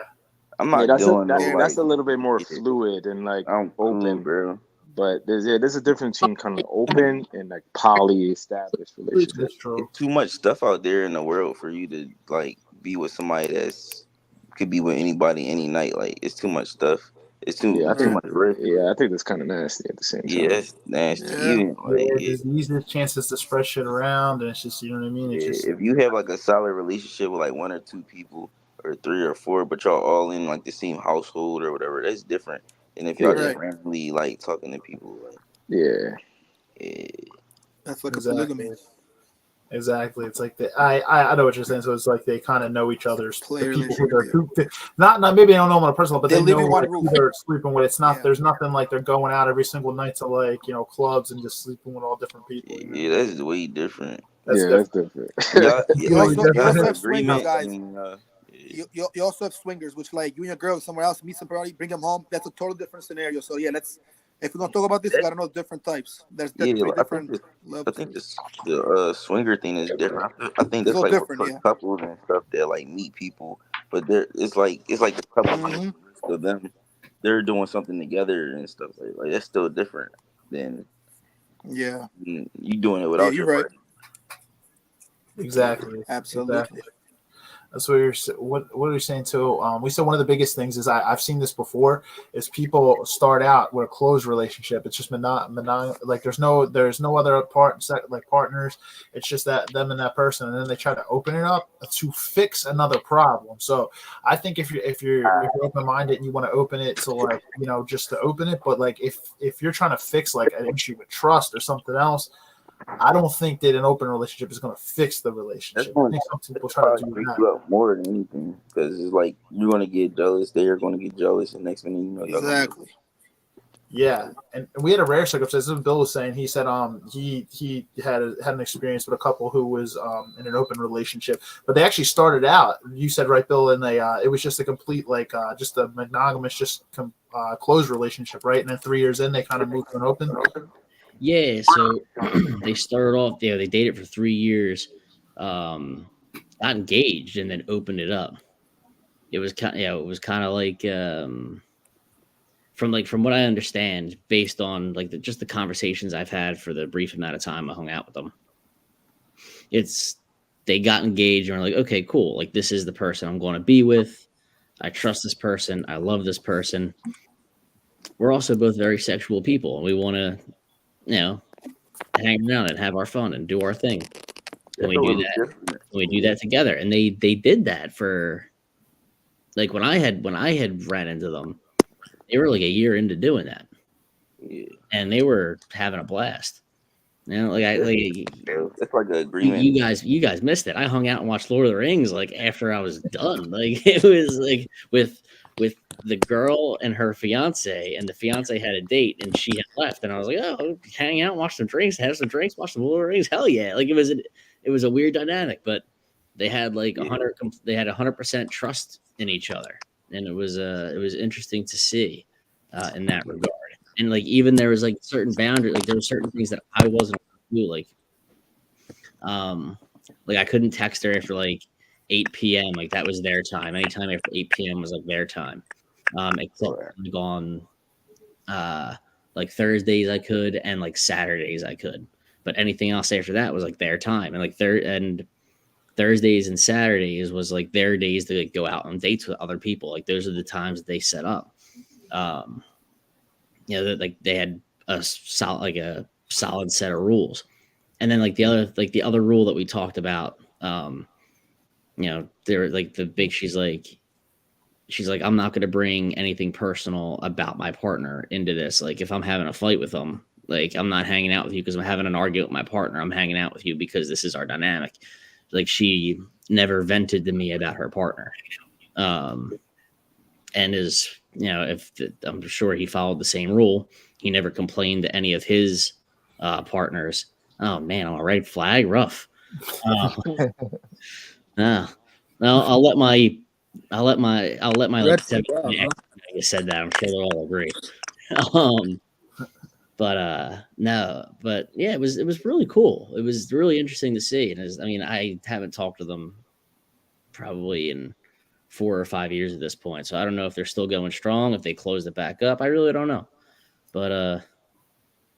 I'm yeah, not doing no Yeah. that's like. a little bit more Yeah, fluid and like I'm cool, open. bro. But there's a difference between kind of open and like poly established relationship. that's true. It's too much stuff out there in the world for you to like be with somebody that's could be with anybody any night. Like it's too much stuff. It's too Yeah, too Right. much risk. I think that's kind of nasty at the same Yeah, time. it's nasty. Yeah. Even like Yeah, diseases, chances to spread shit around, and it's just you know what I mean. It's just if you have like a solid relationship with like 1 or 2 people or 3 or 4, but y'all all in like the same household or whatever, that's different than if y'all Yeah, just Right. randomly like talking to people. Like, yeah. eh, That's like a polygamy. exactly. Exactly. It's like I know what you're saying. So it's like they kind of know each other's the Play people who relationship. they're Yeah. who not maybe they don't know them on a personal, but They they live know in one like who roof. they're sleeping with. It's not Yeah. there's nothing like they're going out every single night to like clubs and just sleeping with all different people. You know what yeah, I mean? that's way different. That's Yeah, that's different. different. You Way also you Y'all also have different. have swingers, agreement. I guys. mean, yeah, You also have swingers, which like you and your girl somewhere else meet somebody, bring them home. That's a totally different scenario. So yeah, if we're gonna talk about this, we that, gotta know different types. There's yeah. three I think different this. I levels. think the swinger thing is different. I think It's that's all like more different. for Yeah. couples and stuff that like meet people, but there it's like the couple takes Hmm. the risk of them. They're doing something together and stuff like that's still different than Yeah. you doing it Yeah. without You're your right. partner. Exactly. Absolutely. Exactly. That's what you're what are you saying too? We said one of the biggest things is I've seen this before is people start out with a closed relationship. It's just like there's no other like partners. It's just that them and that person, and then they try to open it up to fix another problem. So I think if you're open minded and you want to open it to like just to open it, but like if you're trying to fix like an issue with trust or something else, I don't think that an open relationship is going to fix the That's relationship. I going think some to people try to probably do break that. you up more than anything because it's like you're gonna get jealous. They're gonna get jealous, and next thing you know, y'all gonna. Exactly. Yeah, and we had a rare circumstance. This is Bill was saying. He said he had an experience with a couple who was in an open relationship, but they actually started out. You said right, Bill, and they it was just a complete like just a monogamous, closed relationship, right? And then 3 years in, they kind of moved to an open. Yeah, so they started off, they dated for 3 years, got engaged, and then opened it up. It was kind, it was kind of like, from what I understand, based on like just the conversations I've had for the brief amount of time I hung out with them. It's they got engaged and were like, okay, cool, like this is the person I'm going to be with. I trust this person. I love this person. We're also both very sexual people, and we want to, hang around and have our fun and do our thing. Can That's we a do little that? different. Can we do that together? And they did that for like when I had ran into them, they were like a year into doing that, Yeah, and they were having a blast. it's like an agreement. You guys missed it. I hung out and watched Lord of the Rings like after I was done. Like it was like with the girl and her fiance, and the fiance had a date and she had left, and I was like, oh, hang out, watch some drinks, have some drinks, watch some Lord of the Rings. Hell yeah! Like it was a weird dynamic, but they had like Yeah. 100% trust in each other, and it was interesting to see in that regard. And like even there was like certain boundaries, like there were certain things that I wasn't able to do, like I couldn't text her after like 8 p.m. Like that was their time. Anytime after 8 p.m. was like their time. Except like on like Thursdays I could and like Saturdays I could. But anything else after that was like their time. And like Thursdays and Saturdays was like their days to like go out on dates with other people. Like those are the times that they set up. Like they had a solid set of rules. And then like the other rule that we talked about, they were like she's like, she's like, I'm not going to bring anything personal about my partner into this. Like, if I'm having a fight with them, like, I'm not hanging out with you because I'm having an argument with my partner. I'm hanging out with you because this is our dynamic. Like, she never vented to me about her partner. And is, I'm sure he followed the same rule. He never complained to any of his partners. Oh man, on a red flag, rough. Well, I'll let my like Red flag, 17 huh? you said that. I'm sure they'll all agree. No, but yeah, it was really cool. It was really interesting to see. And I haven't talked to them probably in 4 or 5 years at this point. So I don't know if they're still going strong, if they closed it back up. I really don't know. But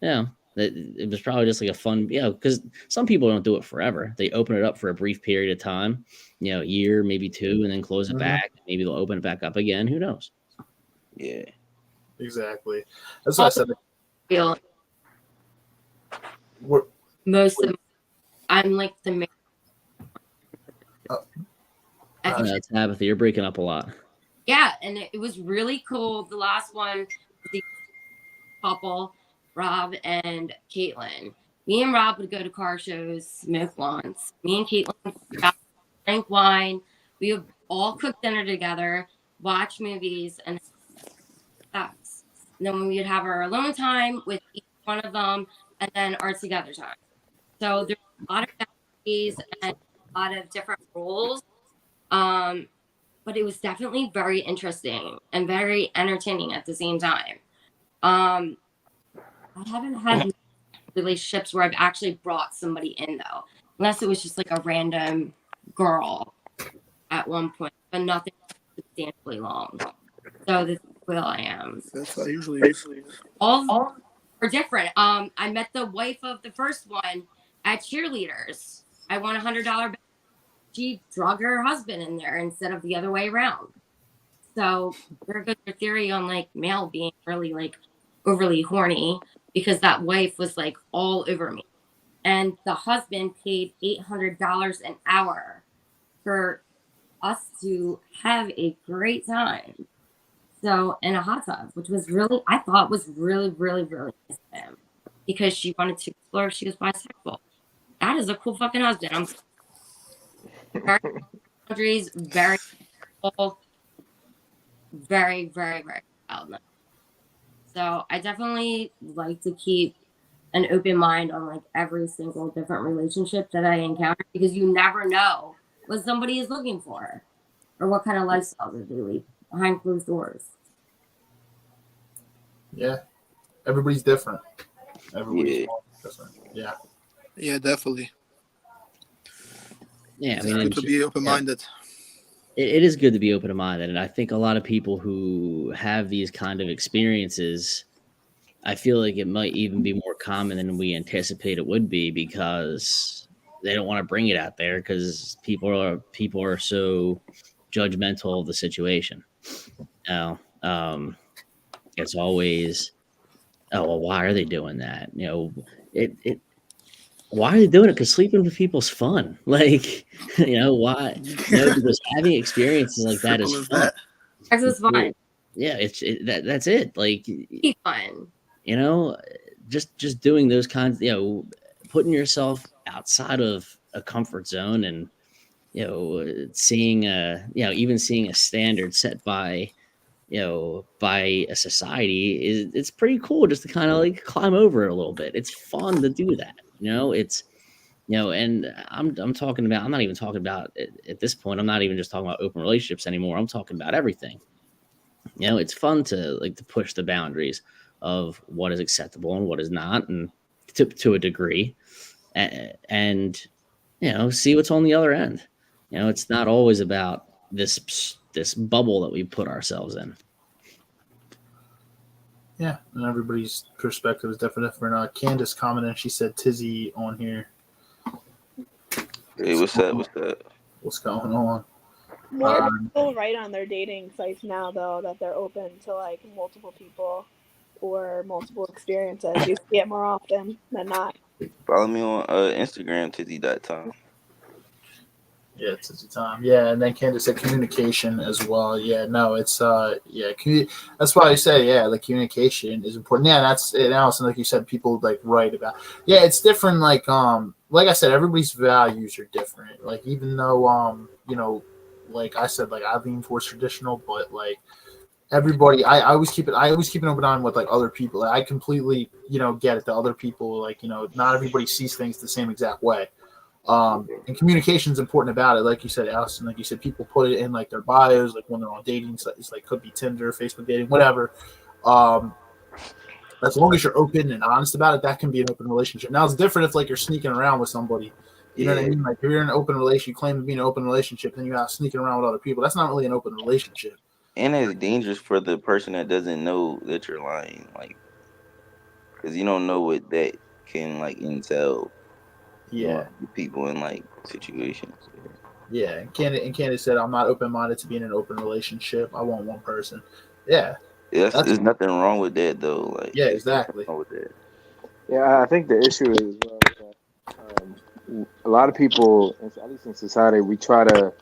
yeah, it was probably just like a fun, because some people don't do it forever. They open it up for a brief period of time, a year, maybe 2, and then close it back. Maybe they'll open it back up again. Who knows? Yeah. Exactly. That's what I said. Feel We're- most of I'm like the main. That's Tabitha. You're breaking up a lot. Yeah, and it was really cool. The last one, the couple, Rob and Caitlin. Me and Rob would go to car shows, smoke blunts. Me and Caitlin drink wine. We would all cook dinner together, watch movies, and sex. And then we would have our alone time with each one of them, and then our together time. So there's a lot of boundaries and a lot of different rules. But it was definitely very interesting and very entertaining at the same time. I haven't had relationships where I've actually brought somebody in though, unless it was just like a random girl at one point, but nothing substantially long. So this is who I am. That's how I usually is. All are different. I met the wife of the first one at cheerleaders. I won $100. She drug her husband in there instead of the other way around. So there goes your theory on like male being really like overly horny, because that wife was like all over me. And the husband paid $800 an hour for us to have a great time. So in a hot tub, which was really, I thought was really, really, really nice of him, because she wanted to explore if she was bisexual. That is a cool fucking husband. I'm very boundaries, very cool, very, very, very proud. So I definitely like to keep an open mind on like every single different relationship that I encounter, because you never know what somebody is looking for or what kind of lifestyle that they lead behind closed doors. Yeah, everybody's different. Everybody's Yeah. different. Yeah. Yeah, definitely. Yeah, It's good to be open-minded. It is good to be open-minded, and I think a lot of people who have these kind of experiences, I feel like it might even be more common than we anticipate it would be, because they don't want to bring it out there because people are so judgmental of the situation. It's always, oh well, why are they doing that? Why are they doing it? Because sleeping with people's fun. Like, why? Because having experiences like that is fun. Sex is fun. Yeah, that's it. Like, Be fun. Just doing those kinds, putting yourself outside of a comfort zone, and seeing even seeing a standard set by by a society it's pretty cool, just to kind of like climb over it a little bit. It's fun to do that. It's and I'm talking about, I'm not even talking about at this point, I'm not even just talking about open relationships anymore. I'm talking about everything. It's fun to push the boundaries of what is acceptable and what is not, and to a degree, and see what's on the other end. It's not always about this bubble that we put ourselves in. Yeah, and everybody's perspective is different. Candace commented, she said Tizzy on here. Hey, what's up? What's going on? More people write on their dating sites now, though, that they're open to like multiple people or multiple experiences. You see it more often than not. Follow me on Instagram, tizzy.tom. Yeah, it's a time. Yeah, and then Candace said communication as well. Yeah, no, it's that's why I say like communication is important. Yeah, that's it. Allison, like you said, people like write about. Yeah, it's different. Like I said, everybody's values are different. Like even though like I said, like I lean towards traditional, but like everybody, I always keep an open eye with like other people. Like, I completely get it that other people like not everybody sees things the same exact way. And communication is important about it, like you said, Allison. Like you said, people put it in like their bios, like when they're on dating sites, it's like could be Tinder, Facebook dating, whatever. Um, as long as you're open and honest about it, that can be an open relationship. Now it's different if like you're sneaking around with somebody. You know what I mean? Like if you're in an open relationship, you claim to be in an open relationship, then you're out sneaking around with other people. That's not really an open relationship. And it's dangerous for the person that doesn't know that you're lying, like, because you don't know what that can like entail. Yeah. People in like situations. Yeah. And Candace said, "I'm not open minded to be in an open relationship. I want one person." Yeah. There's nothing wrong with that though. Like, yeah, exactly. Wrong with that. Yeah, I think the issue is that a lot of people, at least in society, we try to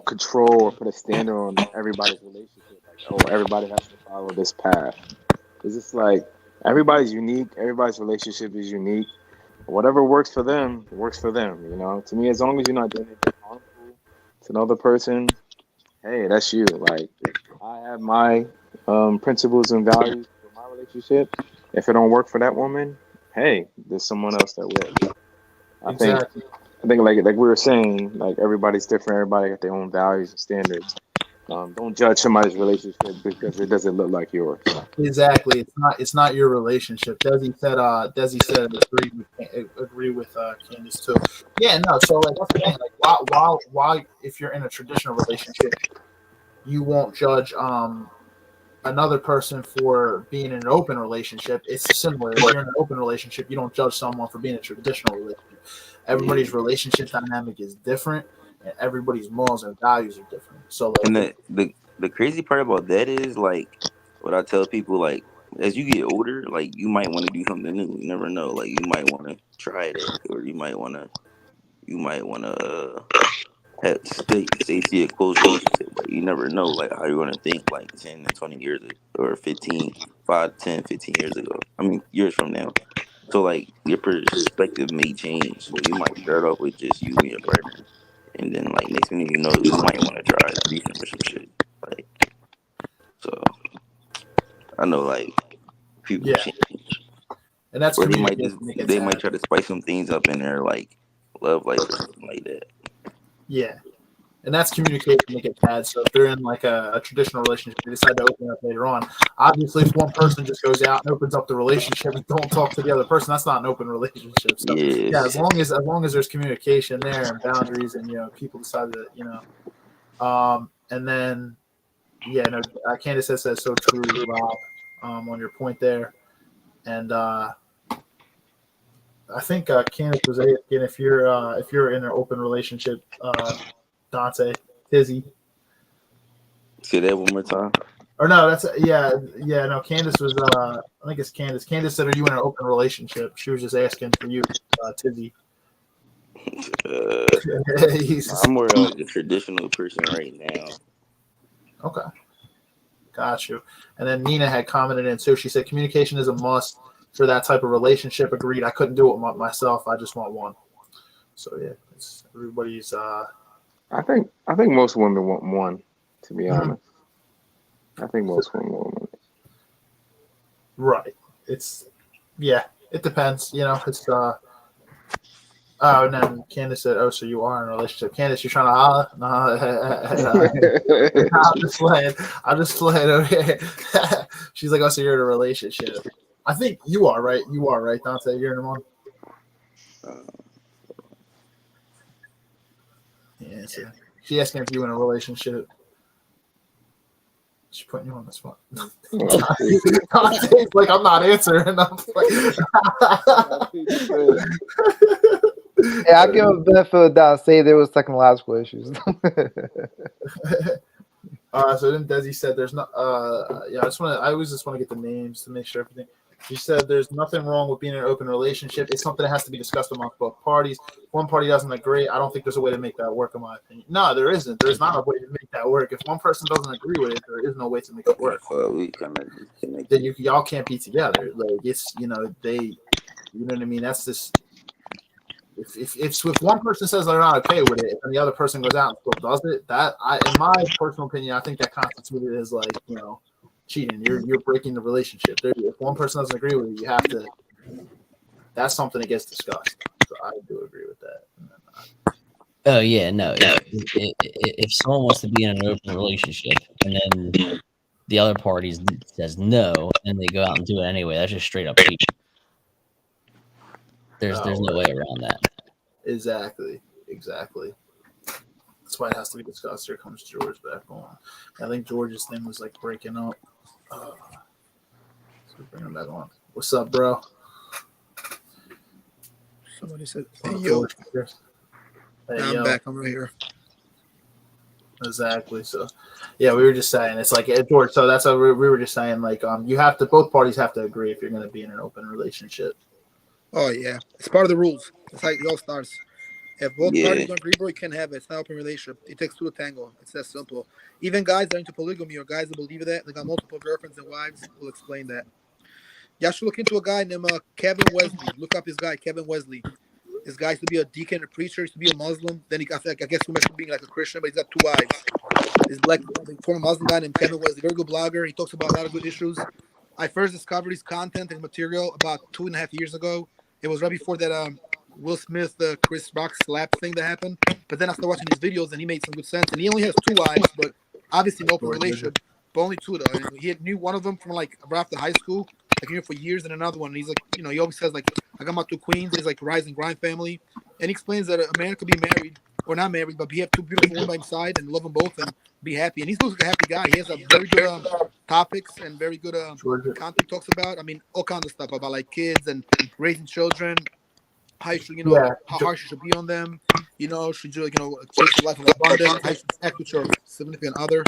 control or put a standard on everybody's relationship. Like, oh, everybody has to follow this path. It's just like everybody's unique. Everybody's relationship is unique. Whatever works for them, works for them. To me, as long as you're not doing anything harmful to another person, hey, that's you. Like, I have my principles and values for my relationship. If it don't work for that woman, hey, there's someone else that will. I think like we were saying, like everybody's different. Everybody got their own values and standards. Don't judge somebody's relationship because it doesn't look like yours. Exactly. It's not your relationship. Desi said agree with Candace too. Yeah, no. So like that's the thing. Like while if you're in a traditional relationship, you won't judge another person for being in an open relationship. It's similar. If you're in an open relationship, you don't judge someone for being in a traditional relationship. Everybody's relationship dynamic is different, and everybody's morals and values are different. So, like, and the crazy part about that is like what I tell people, like as you get older, like you might want to do something new. You never know. Like you might want to try that, or you might want to see a close relationship, but you never know like how you're gonna think like 10 and 20 years or 15, 5, 10, 15 years ago. I mean years from now. So like your perspective may change. So you might start off with just you and your partner, and then like next thing you know, you might want to try a threesome or some shit. Like, so I know like people change, and that's or they might try to spice some things up in their like love life or something like that. Yeah. And that's communication that gets bad. So if they're in like a traditional relationship, they decide to open up later on. Obviously, if one person just goes out and opens up the relationship and don't talk to the other person, that's not an open relationship. So yeah, as long as there's communication there and boundaries, and people decide that and then Candace says that's so true, Rob, on your point there, and I think Candace was asking if you're in an open relationship. Dante, Tizzy. Say that one more time. Or no, that's no. Candace was I think it's Candace. Candace said, "Are you in an open relationship?" She was just asking for you, Tizzy. I'm more like a traditional person right now. Okay, got you. And then Nina had commented in too. She said, "Communication is a must for that type of relationship." Agreed. I couldn't do it myself. I just want one. So yeah, it's everybody's. I think most women want one, to be honest. I think most women want one. Right. It depends. It's and then Candace said, "Oh, so you are in a relationship." Candace, you're trying to holler? No, I'm just playing over here. She's like, "Oh, so you're in a relationship?" I think you are, right? You are, right, Dante? You're in one. Yeah. So she asking if you in a relationship. She's putting you on the spot. Like I'm not answering. I'm Hey, I'll give him the benefit of the doubt. Say there was technological issues. So then Desi said, "There's not." I always just want to get the names to make sure everything. She said there's nothing wrong with being in an open relationship. It's something that has to be discussed amongst both parties. If one party doesn't agree, I don't think there's a way to make that work, in my opinion. No, there isn't. There's not a way to make that work. If one person doesn't agree with it, there is no way to make it work. We kind of disconnect. Then y'all can't be together. Like it's you know what I mean. That's just if one person says they're not okay with it, and the other person goes out and still does it, in my personal opinion, I think that constitutes it as like cheating. You're breaking the relationship. If one person doesn't agree with it, you have to. That's something that gets discussed. So I do agree with that. Oh yeah, no. If someone wants to be in an open relationship and then the other party says no, and they go out and do it anyway, that's just straight up cheating. There's no way around that. Exactly. That's why it has to be discussed. Here comes George back on. I think George's thing was like breaking up. So bring him back on. What's up, bro? Somebody said, "Hey, yo." I'm back. I'm right here. Exactly. So, yeah, we were just saying it's like George. So that's how we were just saying like you have to both parties have to agree if you're going to be in an open relationship. Oh yeah, it's part of the rules. It's how it all starts. If both parties don't agree, bro, you can't have it. It's not an open relationship. It takes two to tango. It's that simple. Even guys that are into polygamy or guys that believe that, they got multiple girlfriends and wives, will explain that. Y'all should look into a guy named Kevin Wesley. Look up this guy, Kevin Wesley. This guy used to be a deacon, a preacher, used to be a Muslim. Then he got, I guess, he went from being like a Christian, but he's got two wives. He's like a former Muslim guy named Kevin Wesley, very good blogger. He talks about a lot of good issues. I first discovered his content and material about 2.5 years ago. It was right before that Will Smith, Chris Rock slap thing that happened. But then I started watching his videos, and he made some good sense. And he only has two wives, but obviously an open relationship. But only two, though. And he knew one of them from, like, right after high school. Like, he knew for years, and another one. And he's like, he always says, like, I got my two queens. He's like a rise and grind family. And he explains that a man could be married, or not married, but he have two beautiful women by his side and love them both and be happy. And he's looks like a happy guy. He has a very good topics and very good content he talks about. I mean, all kinds of stuff about, like, kids and raising children. How you should, how harsh you should be on them. Should you, chase your life in abundance. How you should act with your significant other.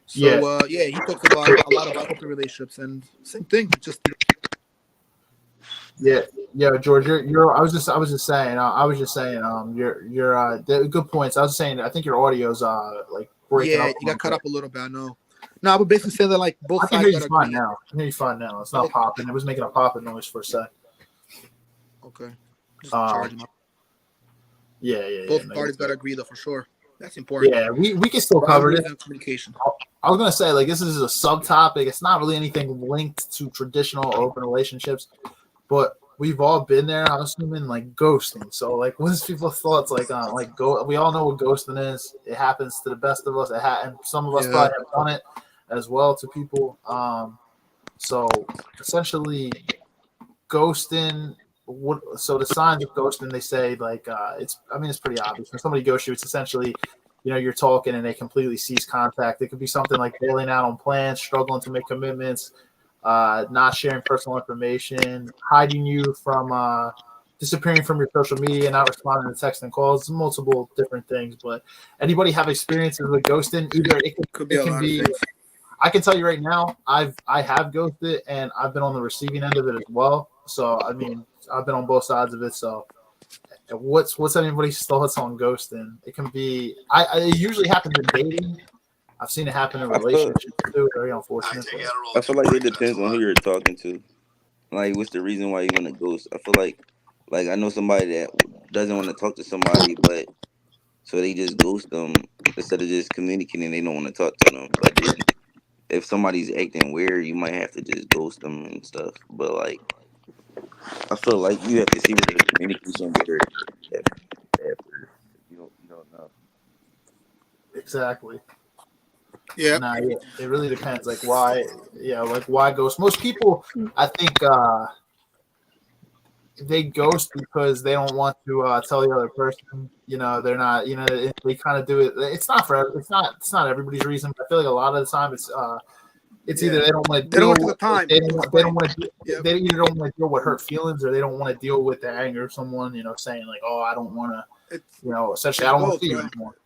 So, he talks about a lot about open relationships and same thing. Just George, I was just saying, you're good points. I was saying, I think your audio's like breaking up. Yeah, you got cut up a little bit. I know. No, but basically saying that like both sides. I can hear you fine now. I can hear you fine now. It's not popping. It was making a popping noise for a sec. Okay. Just charging up. Yeah. Both parties got to agree though, for sure. That's important. Yeah, we can still cover it. Communication. I was gonna say, like, this is a subtopic. It's not really anything linked to traditional open relationships, but we've all been there. I'm assuming, like, ghosting. So, like, what's people's thoughts like on we all know what ghosting is. It happens to the best of us. And some of us probably have done it as well to people. So essentially, ghosting. So the signs of ghosting, they say, like, it's pretty obvious. When somebody ghosts you, it's essentially, you're talking and they completely cease contact. It could be something like bailing out on plans, struggling to make commitments, not sharing personal information, hiding you from, disappearing from your social media, not responding to texts and calls, multiple different things. But anybody have experiences with ghosting? Either it can be I can tell you right now, I have ghosted and I've been on the receiving end of it as well. So I mean, I've been on both sides of it. So what's anybody's thoughts on ghosting? It can be it usually happens in dating. I've seen it happen in relationships too. Very unfortunate. I feel like it depends on who you're talking to. Like, what's the reason why you want to ghost? I feel like I know somebody that doesn't want to talk to somebody, but so they just ghost them instead of just communicating. They don't want to talk to them. But then if somebody's acting weird, you might have to just ghost them and stuff. But like, I feel like you have to see where the communication better after. You don't know. Exactly. Yeah. It really depends. Like why ghost? Most people, I think, they ghost because they don't want to tell the other person. They're not. They kind of do it. It's not everybody's reason. But I feel like a lot of the time it's either they don't want to deal with the time. They either don't want to deal with hurt feelings, or they don't want to deal with the anger of someone. Saying like, oh, I don't want to. Essentially, I don't want to see you anymore.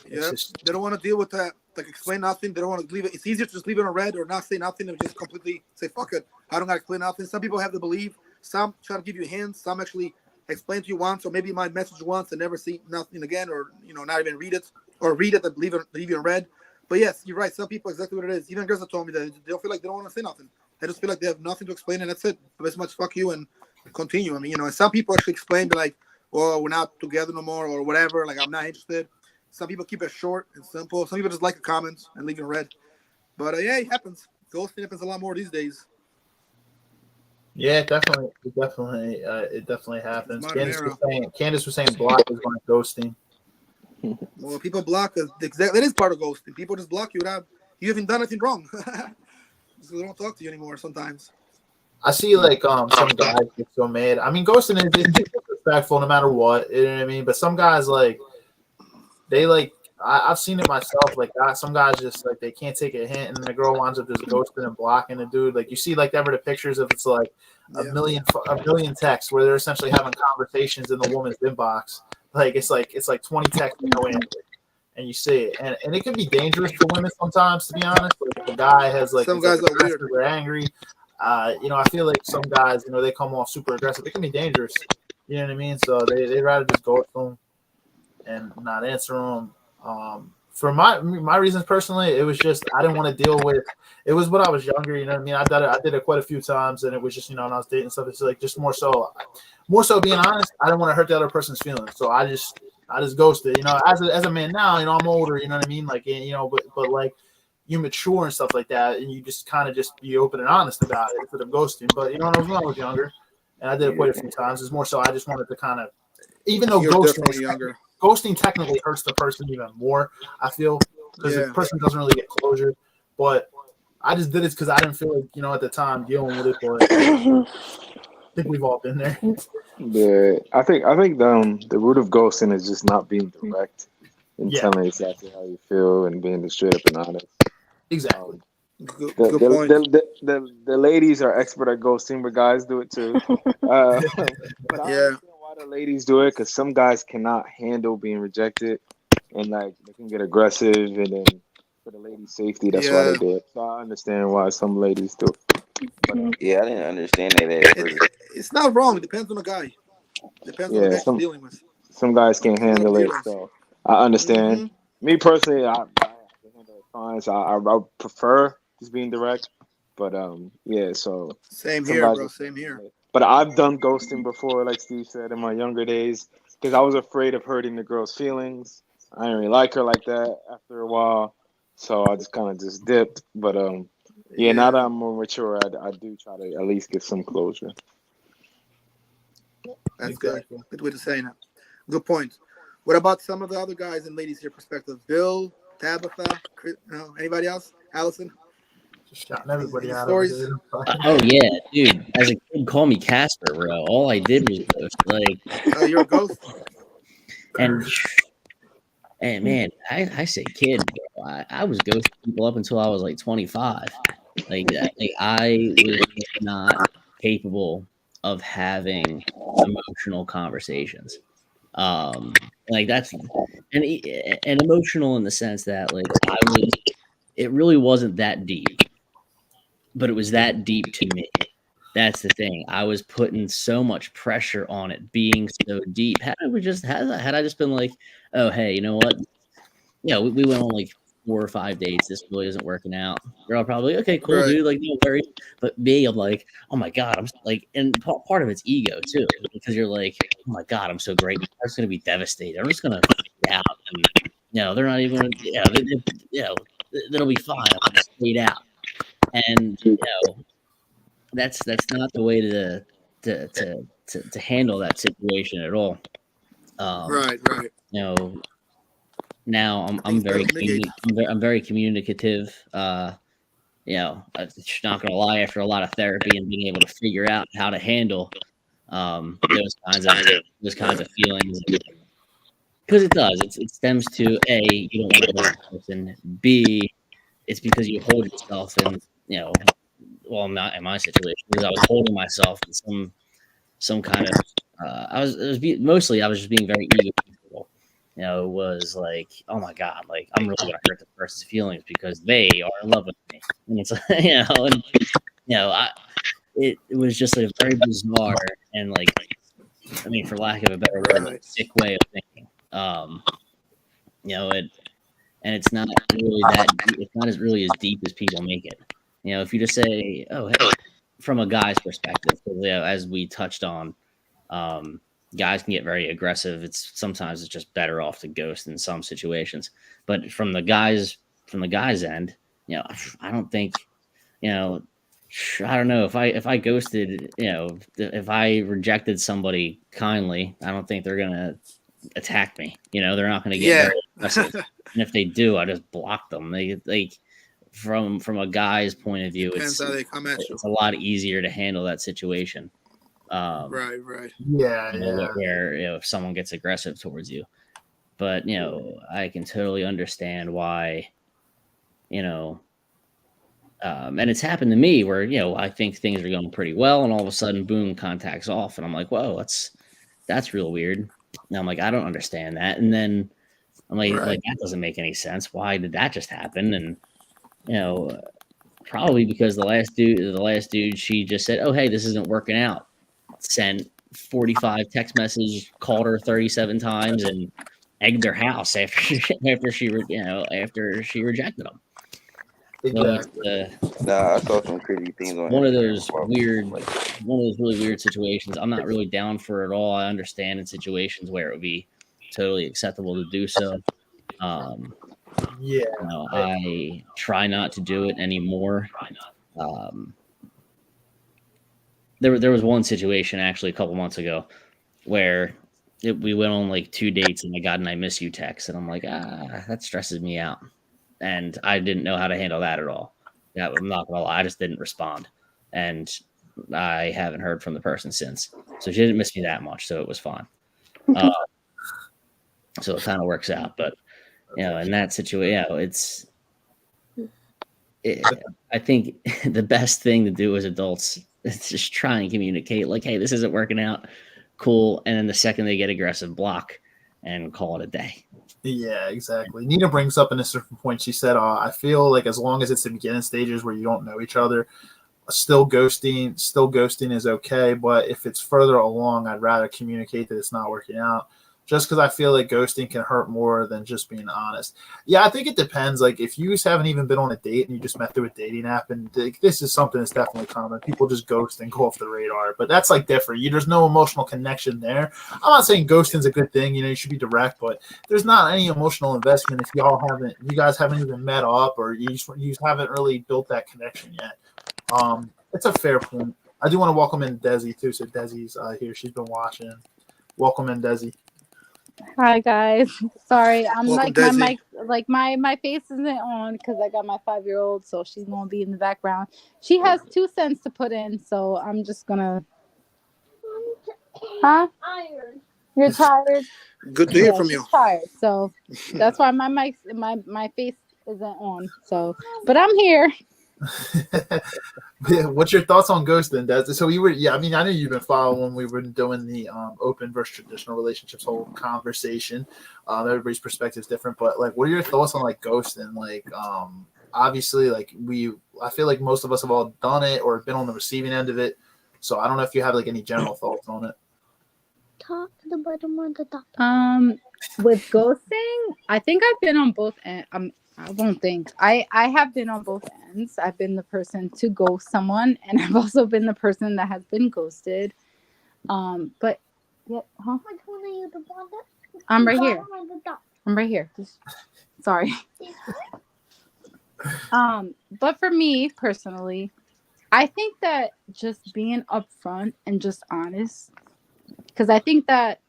It's Yeah, just they don't want to deal with that. Like explain nothing. They don't want to leave it. It's easier to just leave it on red or not say nothing and just completely say fuck it. I don't got to explain nothing. Some people have the belief. Some try to give you hints. Some actually explain to you once, or maybe might message once and never see nothing again, or not even read it, or read it and leave it in red. But yes, you're right. Some people exactly what it is. Even girls have told me that they don't feel like they don't want to say nothing. They just feel like they have nothing to explain and that's it. But as much fuck you and continue. I mean, and some people actually explain like, well, we're not together no more or whatever. Like I'm not interested. Some people keep it short and simple. Some people just like a comment and leave it red. But yeah, it happens. Ghosting happens a lot more these days. yeah, it definitely It's happens. modern era. Candace was saying block is going ghosting. Well, people block us. That is part of ghosting. People just block you without you haven't done anything wrong. So they don't talk to you anymore sometimes. I see like some guys get so mad. I mean, ghosting is disrespectful no matter what. You know what I mean? But some guys like they like I've seen it myself. Like some guys just like they can't take a hint, and the girl winds up just ghosting and blocking the dude. Like you see like ever the pictures of it's like a Yeah. million texts where they're essentially having conversations in the woman's inbox. Like it's like 20 texts with no answer. And you see it, and it can be dangerous for women sometimes. To be honest, like if the guy has like Some is, like, guys are weird. aggressive or angry, I feel like some guys, they come off super aggressive. It can be dangerous. You know what I mean? So they'd rather just go to them and not answer them. For my reasons personally, it was just I didn't want to deal with. It was when I was younger. You know what I mean? I did it quite a few times, and it was just when I was dating and stuff. It's like just more so being honest. I didn't want to hurt the other person's feelings, so I just ghosted. As a man now, I'm older. You know what I mean? Like but like you mature and stuff like that, and you just kind of just be open and honest about it instead of ghosting. But when I was younger, and I did it quite a few times. It's more so I just wanted to kind of, even though You're definitely younger. ghosting technically hurts the person even more, I feel, because the person doesn't really get closure. But I just did it because I didn't feel like, at the time dealing with it. But I think we've all been there. Yeah, I think the root of ghosting is just not being direct and telling exactly how you feel and being straight up and honest. Exactly. Good point. The ladies are expert at ghosting, but guys do it too. But I understand why the ladies do it, because some guys cannot handle being rejected, and like they can get aggressive, and then for the ladies' safety, that's why they do it. So I understand why some ladies do it. Yeah, I didn't understand that at first. It's not wrong. It depends on the guy. Depends on the guy you're dealing with. Some guys can't handle it, so I understand. Mm-hmm. Me personally, I can handle it fine. So I prefer just being direct. But yeah. So same here, bro. Same here. But I've done ghosting before, like Steve said, in my younger days, because I was afraid of hurting the girl's feelings. I didn't really like her like that after a while, so I just kind of just dipped. But yeah, now that I'm more mature, I do try to at least get some closure. That's good. Good way to say that. Good point. What about some of the other guys and ladies here perspective? Bill, Tabitha, Chris, anybody else? Allison? Just shouting everybody out. Stories? Oh yeah, dude. As a kid, call me Casper, bro. All I did was ghost. Like, oh, you're a ghost. And man, I say kid, bro. I was ghosting people up until I was like 25. Like I was not capable of having emotional conversations. Like that's and emotional in the sense that like it really wasn't that deep, but it was that deep to me. That's the thing. I was putting so much pressure on it being so deep. Had I just been like, oh hey, you know what? We went on like 4 or 5 dates. This really isn't working out. Girl, probably okay, cool, dude. Like, no worries. But me, I'm like, oh my god, I'm like, and part of it's ego too, because you're like, oh my god, I'm so great. I'm just gonna be devastated. I'm just gonna fade out, and they're not even. That'll be fine. I'll just fade out, and that's not the way to handle that situation at all. Right. Now I'm very communicative. I'm not gonna lie. After a lot of therapy and being able to figure out how to handle those kinds of feelings, because it does. It stems to A, you don't want to hurt a person. B, it's because you hold yourself in well, not in my situation, because I was holding myself in some kind of I was just being very egotistical. it was like, oh my God, like I'm really gonna hurt this person's feelings because they are in love with me. And it's it was just a very bizarre and like, I mean, for lack of a better word, like, sick way of thinking. And it's not really it's not as really as deep as people make it. If you just say, oh, hey, from a guy's perspective, as we touched on, guys can get very aggressive. Sometimes it's just better off to ghost in some situations. But from the guy's end, I don't think, I don't know if I ghosted, if I rejected somebody kindly, I don't think they're gonna attack me. They're not gonna get very aggressive. And if they do, I just block them. They like from a guy's point of view, Depends how they come at you. it's a lot easier to handle that situation. Right. Where if someone gets aggressive towards you, but I can totally understand why, and it's happened to me where I think things are going pretty well, and all of a sudden, boom, contact's off, and I'm like, whoa, that's real weird. And I'm like, I don't understand that, and then I'm like, that doesn't make any sense. Why did that just happen? And probably because the last dude, she just said, oh, hey, this isn't working out. Sent 45 text messages, called her 37 times, and egged her house after she rejected them. Exactly. I saw some crazy things on one of those really weird situations. I'm not really down for it all. I understand in situations where it would be totally acceptable to do so. I try not to do it anymore. There was one situation actually a couple months ago where we went on like 2 dates and I got an "I miss you" text, and I'm like, that stresses me out, and I didn't know how to handle that at all. Yeah, I'm not gonna lie, I just didn't respond, and I haven't heard from the person since. So she didn't miss me that much, so it was fine. So it kind of works out, but in that situation, I think the best thing to do as adults is just try and communicate, like, hey, this isn't working out, cool. And then the second they get aggressive, block and call it a day. Yeah, exactly. Nina brings up in a certain point, she said, I feel like as long as it's the beginning stages where you don't know each other, still ghosting is okay. But if it's further along, I'd rather communicate that it's not working out, just because I feel like ghosting can hurt more than just being honest. Yeah, I think it depends. Like if you haven't even been on a date and you just met through a dating app, and this is something that's definitely common. People just ghost and go off the radar, but that's like different. There's no emotional connection there. I'm not saying ghosting's a good thing. You should be direct, but there's not any emotional investment if you guys haven't even met up, or you haven't really built that connection yet. It's a fair point. I do want to welcome in Desi too. So Desi's here. She's been watching. Welcome in, Desi. Hi guys. Sorry, I'm Welcome, like Desi. my mic, like my face isn't on because I got my 5-year-old, so she's gonna be in the background. She has 2 cents to put in, so I'm just gonna. Huh? You're tired. Good to hear from you. She's tired, so that's why my mic, my face isn't on. So, but I'm here. What's your thoughts on ghosting, Des? So I know you've been following when we were doing the open versus traditional relationships whole conversation. Everybody's perspective is different, but like, what are your thoughts on like ghosting? Like, obviously, like I feel like most of us have all done it or been on the receiving end of it. So I don't know if you have like any general thoughts on it. Top to the bottom or the top. With ghosting, I think I've been on both ends. I won't think. I have been on both ends. I've been the person to ghost someone, and I've also been the person that has been ghosted. But yeah, huh? I'm right here. I'm right here. Sorry. But for me personally, I think that just being upfront and just honest, because I think that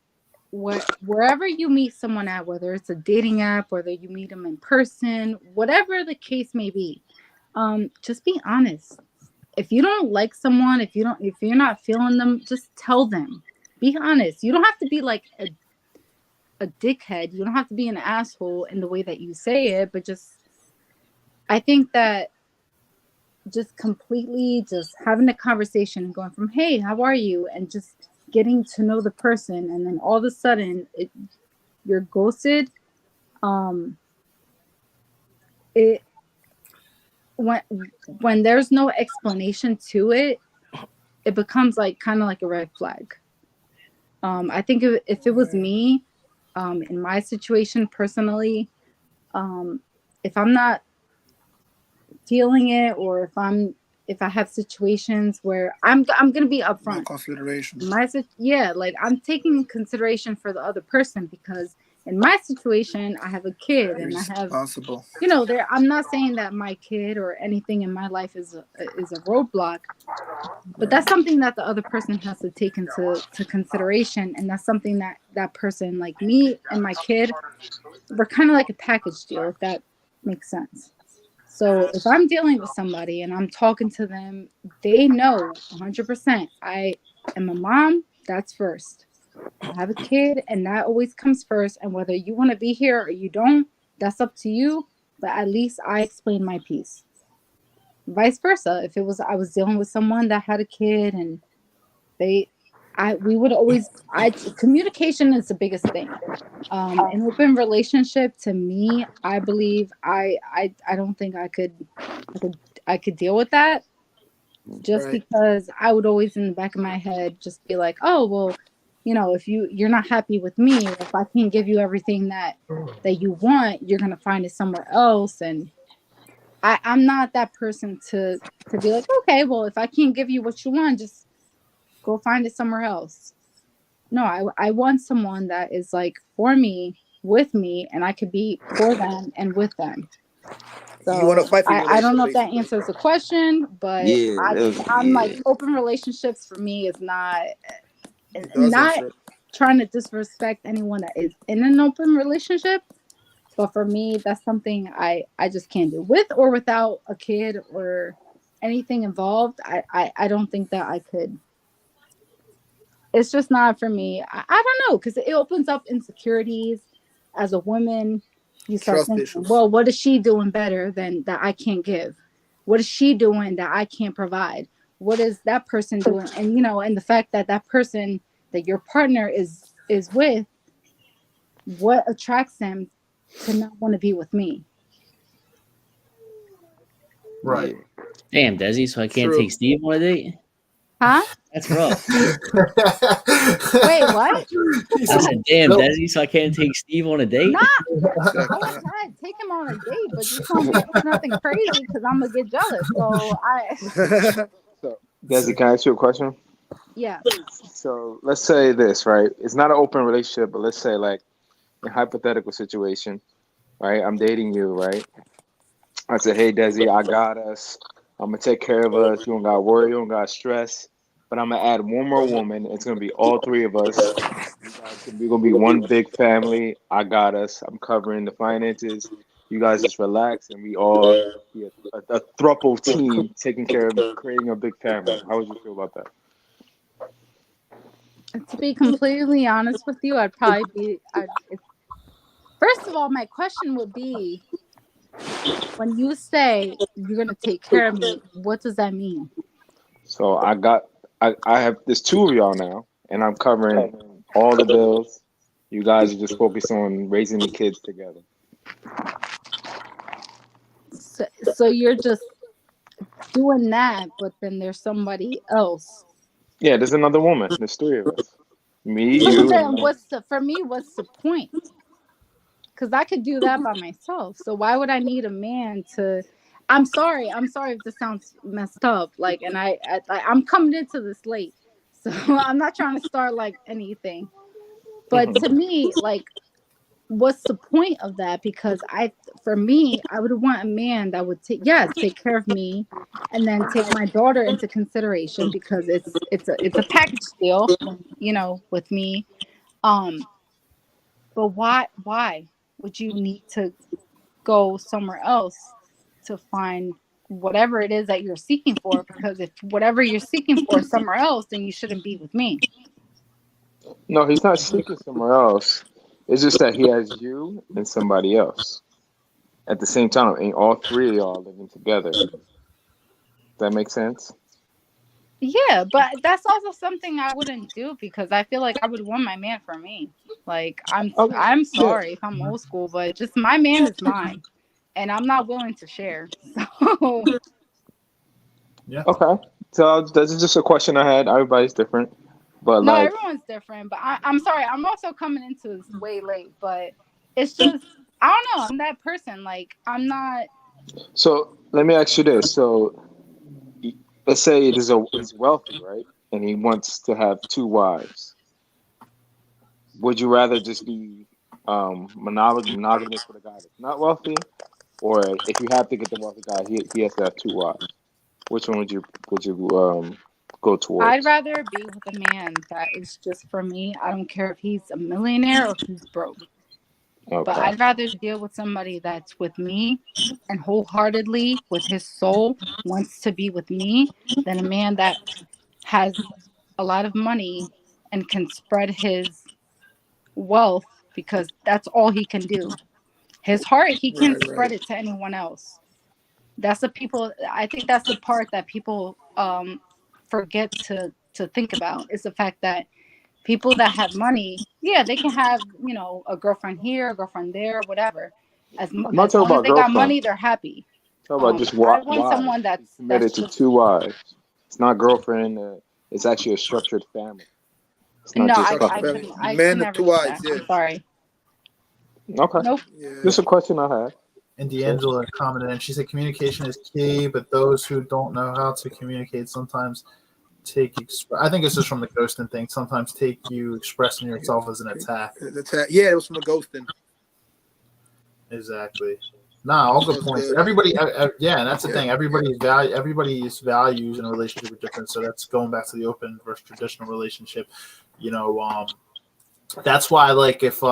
wherever you meet someone at, whether it's a dating app, whether you meet them in person, whatever the case may be, just be honest. If you don't like someone, if you're not feeling them, just tell them. Be honest. You don't have to be like a dickhead. You don't have to be an asshole in the way that you say it, but I think that just completely just having a conversation and going from, hey, how are you? And just getting to know the person, and then all of a sudden you're ghosted, it when there's no explanation to it, it becomes like kind of like a red flag. I think if it was me, in my situation personally, if I'm not feeling it, or if I have situations where I'm gonna be No upfront. consideration. Yeah, like I'm taking consideration for the other person, because in my situation I have a kid and I have, Responsible. there. I'm not saying that my kid or anything in my life is a roadblock, but that's something that the other person has to take into consideration, and that's something that person, like me and my kid, we're kind of like a package deal, if that makes sense. So if I'm dealing with somebody and I'm talking to them, they know 100% I am a mom. That's first. I have a kid, and that always comes first. And whether you want to be here or you don't, that's up to you. But at least I explain my piece. Vice versa. If I was dealing with someone that had a kid, and we would always, communication is the biggest thing. An open relationship, to me, I believe, I don't think I could deal with that, just Right. because I would always in the back of my head just be like, oh well, if you're not happy with me, or if I can't give you everything that you want, you're gonna find it somewhere else. And I'm not that person to be like, okay, well, if I can't give you what you want, just go find it somewhere else. No, I want someone that is like for me, with me, and I could be for them and with them. You want to So fight for your I don't relationship, know if that basically. answers the question, but Yeah, I'm like, yeah. open relationships for me is It does not answer. trying to disrespect anyone that is in an open relationship, but for me, that's something I just can't do, with or without a kid or anything involved. I don't think that I could. It's just not for me. I don't know, because it opens up insecurities. As a woman, you start Trust thinking, issues. well, what is she doing better than that I can't give? What is she doing that I can't provide? What is that person doing? And and the fact that that person that your partner is with, what attracts them to not want to be with me? Right. Damn, Desi, so I can't True. take Steve on a date? Huh? That's rough. Wait, what? I said, damn, Nope. Desi, so I can't take Steve on a date? Not. Go ahead, take him on a date, but just don't be doing nothing crazy, because I'm gonna get jealous. So So, Desi, can I ask you a question? yeah. So let's say this, right? It's not an open relationship, but let's say like a hypothetical situation, right? I'm dating you, right? I said, hey, Desi, I got us. I'm gonna take care of us. You don't gotta worry. You don't gotta stress. But I'm gonna add one more woman. It's gonna be all three of us. We're gonna be one big family. I got us. I'm covering the finances. You guys just relax, and we all be a throuple team taking care of creating a big family. How would you feel about that? To be completely honest with you, I'd probably be. First of all, my question would be, when you say you're gonna take care of me, what does that mean? So I have there's two of y'all now, and I'm covering all the bills. You guys are just focused on raising the kids together. So you're just doing that, but then there's somebody else. Yeah, there's another woman. There's three of us. Me, So you, and then, another. for me? What's the point? Because I could do that by myself. So why would I need a man to? I'm sorry. I'm sorry if this sounds messed up. Like, and I'm coming into this late, so I'm not trying to start like anything. But Mhm. to me, like, what's the point of that? Because for me, I would want a man that would take care of me, and then take my daughter into consideration, because it's a package deal, with me. Um, but why would you need to go somewhere else to find whatever it is that you're seeking for? Because if whatever you're seeking for is somewhere else, then you shouldn't be with me. No, he's not seeking somewhere else. It's just that he has you and somebody else at the same time, and all three of y'all living together. Does that make sense? Yeah, but that's also something I wouldn't do because I feel like I would want my man for me. Like Okay. I'm Yeah. sorry if I'm old school, but just my man is mine, and I'm not willing to share. So Okay. So this is just a question I had. Everybody's different, but no, like, everyone's different. But I'm sorry. I'm also coming into this way late, but it's just I don't know. I'm that person. Like I'm not. so let me ask you this. So let's say he's wealthy, right? And he wants to have two wives. Would you rather just be monogamous with a guy that's not wealthy, or if you have to get the wealthy guy, he has to have two wives? Which one would you go I'd towards? rather be with a man that is just for me. I don't care if he's a millionaire or if he's broke. But Okay. I'd rather deal with somebody that's with me and wholeheartedly with his soul wants to be with me than a man that has a lot of money and can spread his wealth because that's all he can do. His heart, he can't Right, spread right. it to anyone else. That's the people I think that's the part that people forget to think about is the fact that people that have money, yeah, they can have, a girlfriend here, a girlfriend there, whatever. I'm not As talking long as about they got girlfriend. money, they're happy. I'm talking about just I want wives. someone He's that's committed to just two wives. It's not girlfriend. It's actually a structured family. It's not no, just Structure I couple. family. couldn't I could Men and never two do eyes. that. Yeah. I'm sorry. Okay. Nope. Yeah. Just a question I had. And So, D'Angela commented, and she said communication is key, but those who don't know how to communicate sometimes I think this is from the ghosting thing. Sometimes take you expressing yourself as an attack. Yeah, it was from the ghosting. Exactly. Nah, all That good was points. good. Everybody, yeah, and that's the Yeah. thing. Everybody's values in a relationship are different. So that's going back to the open versus traditional relationship. You know, that's why, like, if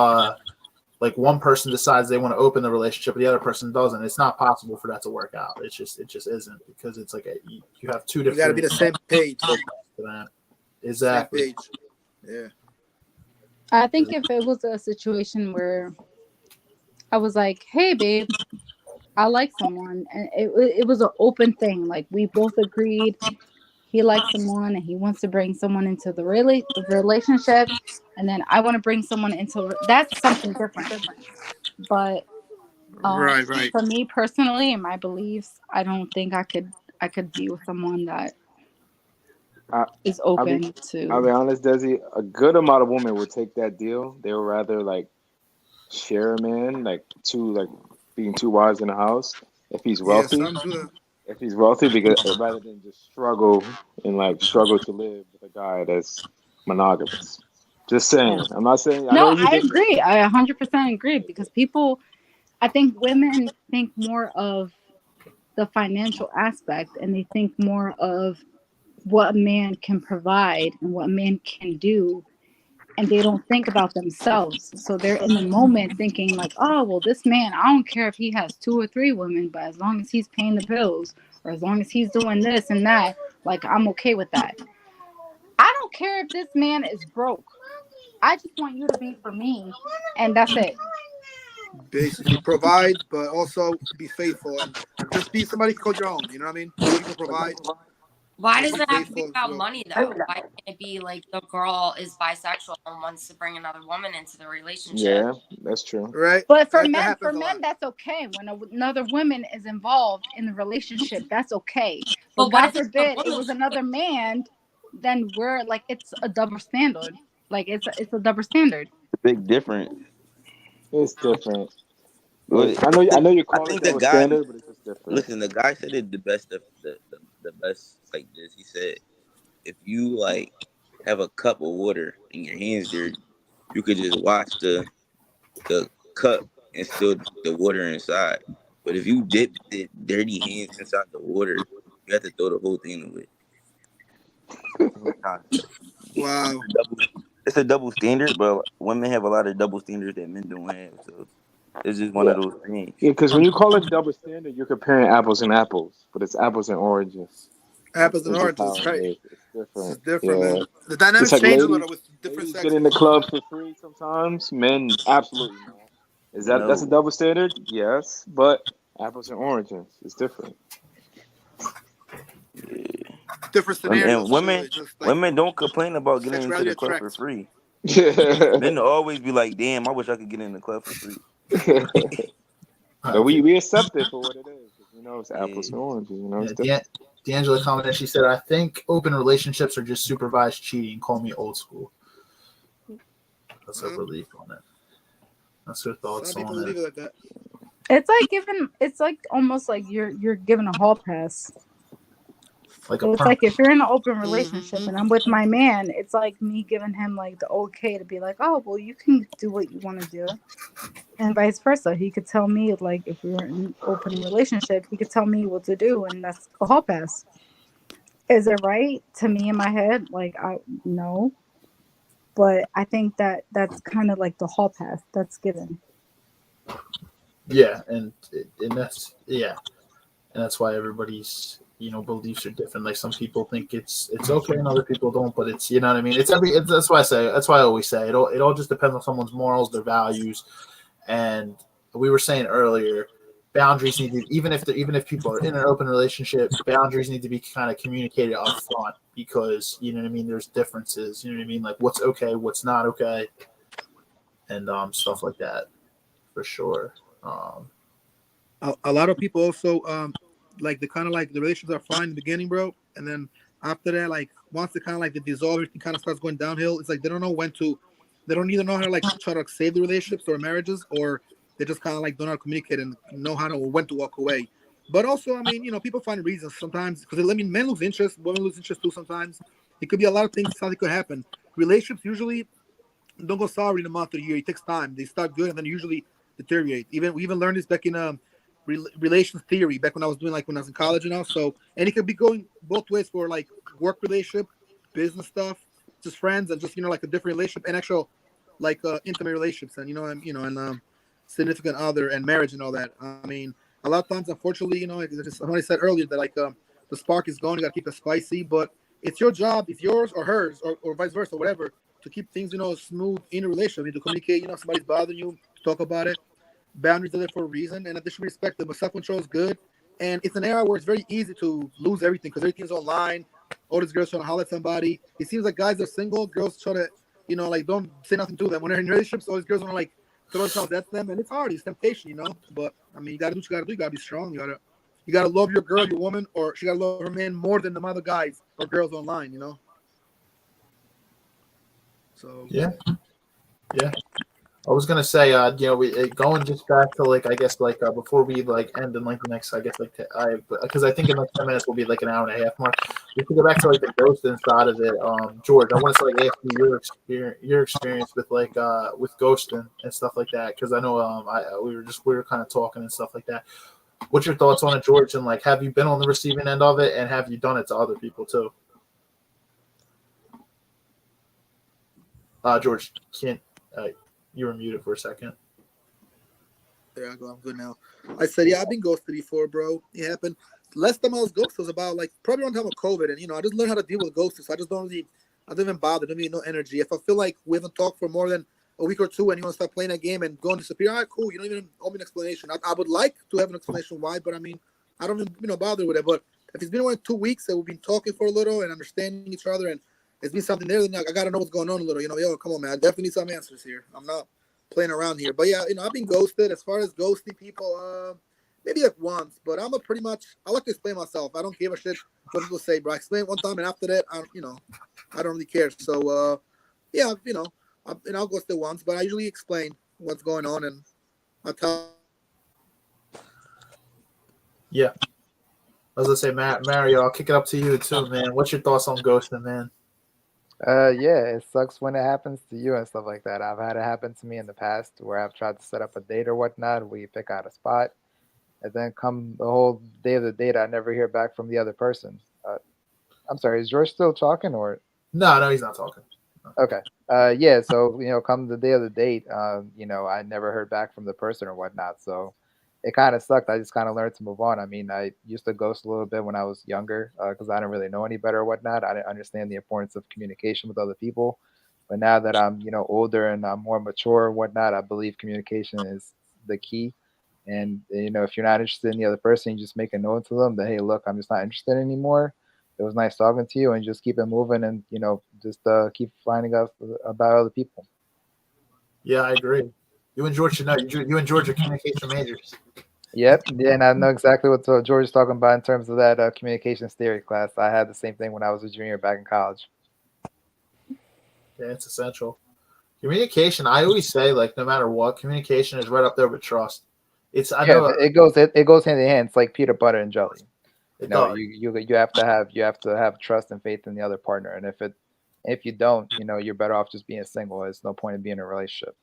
like one person decides they want to open the relationship, but the other person doesn't, it's not possible for that to work out. It just isn't because it's like you have two You got to be different the same page. for that. Same Exactly. page. Yeah. I think if it was a situation where I was like, "Hey, babe, I like someone," and it was an open thing. Like we both agreed he likes someone and he wants to bring someone into the relationship, and then I want to bring someone into that's something different. But Right, right. for me personally and my beliefs, I don't think I could be with someone that I, is I'll be, open I'll to. be honest, Desi. A good amount of women would take that deal. They would rather like share a man, like being two wives in a house, if he's Yeah, wealthy. some do that. If he's wealthy, because rather than just struggle to live with a guy that's monogamous. Just Yeah. saying. I'm not saying. I know No, you're I different. agree. I 100% agree because people, I think women think more of the financial aspect and they think more of what a man can provide and what a man can do, and they don't think about themselves. So they're in the moment thinking like, oh, well, this man, I don't care if he has two or three women, but as long as he's paying the bills or as long as he's doing this and that, like I'm okay with that. I don't care if this man is broke. I just want you to be for me, and that's it. Basically, provide, but also be faithful and just be somebody you can call your own. You know what I mean? You can provide, Why but does be it have to be faithful as about well. money though? Why can't it be like the girl is bisexual and wants to bring another woman into the relationship? Yeah, that's true. Right? But That happens a lot. that's okay. When another woman is involved in the relationship, that's okay. But But what God if it's the forbid it woman's was another choice? man, then we're like it's a double standard. Like it's a double standard. Big difference. It's different. But Well, I know you I call it think the double guy. standard, but it's just different. Listen, the guy said it the best. The best like this. He said, if you like have a cup of water and your hands dirty, you could just wash the cup and still the water inside. But if you dip the dirty hands inside the water, you have to throw the whole thing away. That's what I'm trying to say. Wow. Double, it's a double standard, but women have a lot of double standards that men don't have. So it's just one Yeah, of those things. yeah. Because when you call it double standard, you're comparing apples and apples, but it's apples and oranges. Apples and It's just oranges, how it right? is. It's This is different. different, Yeah. man. The Just dynamics like change a little with different ladies get in sexes. the club for free sometimes. Men absolutely not. That's a No. double standard? Yes, but apples and oranges is different. Yeah. different scenarios. And Sure. women, It's just like women don't complain about getting into sexuality the club for attracts. free. but Men always be like, "Damn, I wish I could get in the club for free." we accept it for what it is. You know, it's apples Yeah. and oranges. You know, Yeah, it's different. D'Angela commented. She said, "I think open relationships are just supervised cheating. Call me old school." That's her belief on it. That's her Some thoughts people on it. leave it like that. It's like almost like you're given a hall pass. Like So a it's like if you're in an open Mm-hmm. relationship and I'm with my man, it's like me giving him like the okay to be like, oh well, you can do what you want to do, and vice versa. He could tell me like if we were in an open relationship, he could tell me what to do, and that's a hall pass. Is it right to me in my head? Like I no, but I think that that's kind of like the hall pass that's given. Yeah, and that's and that's why everybody's beliefs are different. Like some people think it's okay, and other people don't. But it's what I mean. That's why I say. That's why I always say it all just depends on someone's morals, their values, and we were saying earlier, boundaries need to even if people are in an open relationship, boundaries need to be kind of communicated up front because you know what I mean. There's differences. You know what I mean. Like what's okay, what's not okay, and stuff like that for sure. A lot of people also like the kind of like the relationships are fine in the beginning, bro, and then after that, like once they kind of like they dissolve, everything kind of starts going downhill. It's like they don't know when to, they don't either know how to like try to save the relationships or marriages, or they just kind of like don't know how to communicate and know how to when to walk away. But also, I mean, people find reasons sometimes because I mean, men lose interest, women lose interest too. Sometimes it could be a lot of things how it could happen. Relationships usually don't go sour in a month or a year. It takes time. They start good and then usually deteriorate. We even learned this back in relations theory back when I was doing like when I was in college and all. So and it could be going both ways for like work relationship, business stuff, just friends, and just like a different relationship and actual like intimate relationships and and significant other and marriage and all that. I mean, a lot of times, unfortunately, like somebody said earlier that like the spark is gone. You got to keep it spicy, but it's your job, it's yours or hers or vice versa, whatever, to keep things smooth in a relationship. I mean, to communicate. Somebody's bothering you, to talk about it. Boundaries are there for a reason, and they should be respected. But self-control is good, and it's an era where it's very easy to lose everything because everything's online. All these girls trying to holler at somebody. It seems like guys are single, girls try to, like don't say nothing to them. When they're in relationships, all these girls want to like throw themselves at them, and it's hard. It's temptation. But I mean, you gotta do what you gotta do. You gotta be strong. You gotta love your girl, your woman, or she gotta love her man more than the other guys or girls online. So Yeah. I was gonna say, we going just back to like I guess like before we like end in like the next I guess like because I think in like 10 minutes will be like an hour and a half mark. We can go back to like the ghosting side of it. George, I want to like ask you your experience with like with ghosting and stuff like that because I know we were kind of talking and stuff like that. What's your thoughts on it, George? And like, have you been on the receiving end of it, and have you done it to other people too? George, can't. You were muted for a second. there I go. I'm good now. I said, yeah, I've been ghosted before, bro. It happened. Last time I was ghosted was about like probably around time of COVID, and I just learned how to deal with ghosting. So I just I don't even bother. Don't even no energy. If I feel like we haven't talked for more than a week or two, and you want to start playing a game and go and disappear, all right, cool. You don't even owe me an explanation. I would like to have an explanation why, but I mean, I don't even bother with it. But if it's been around 2 weeks and we've been talking for a little and understanding each other, and it's been something there, then I gotta know what's going on a little. Yo, come on, man. I definitely need some answers here. I'm not playing around here. But yeah, I've been ghosted. As far as ghosting people, maybe like once. But I like to explain myself. I don't give a shit what people say, bro. I explain it one time, and after that, I don't really care. So yeah, I'll ghost it once, but I usually explain what's going on, and I tell. Yeah, I was gonna say, Mario, I'll kick it up to you too, man. What's your thoughts on ghosting, man? Yeah, it sucks when it happens to you and stuff like that. I've had it happen to me in the past where I've tried to set up a date or whatnot. We pick out a spot, and then come the whole day of the date, I never hear back from the other person. I'm sorry, is George still talking or? No, he's not talking. Okay. Yeah. So come the day of the date, I never heard back from the person or whatnot. So it kind of sucked. I just kind of learned to move on. I mean, I used to ghost a little bit when I was younger because I didn't really know any better or whatnot. I didn't understand the importance of communication with other people. But now that I'm, older and I'm more mature and whatnot, I believe communication is the key. And if you're not interested in the other person, you just make a note to them that, hey, look, I'm just not interested anymore. it was nice talking to you, and just keep it moving, and just keep finding out about other people. Yeah, I agree. You and George should know. You and George are communication majors. Yep, yeah, and I know exactly what George is talking about in terms of that communications theory class. I had the same thing when I was a junior back in college. Yeah, it's essential. Communication, I always say, like, no matter what, communication is right up there with trust. I Yeah, know it goes hand in hand. It's like peanut butter and jelly. it does. You have to have trust and faith in the other partner, and if you don't, you're better off just being single. There's no point in being in a relationship.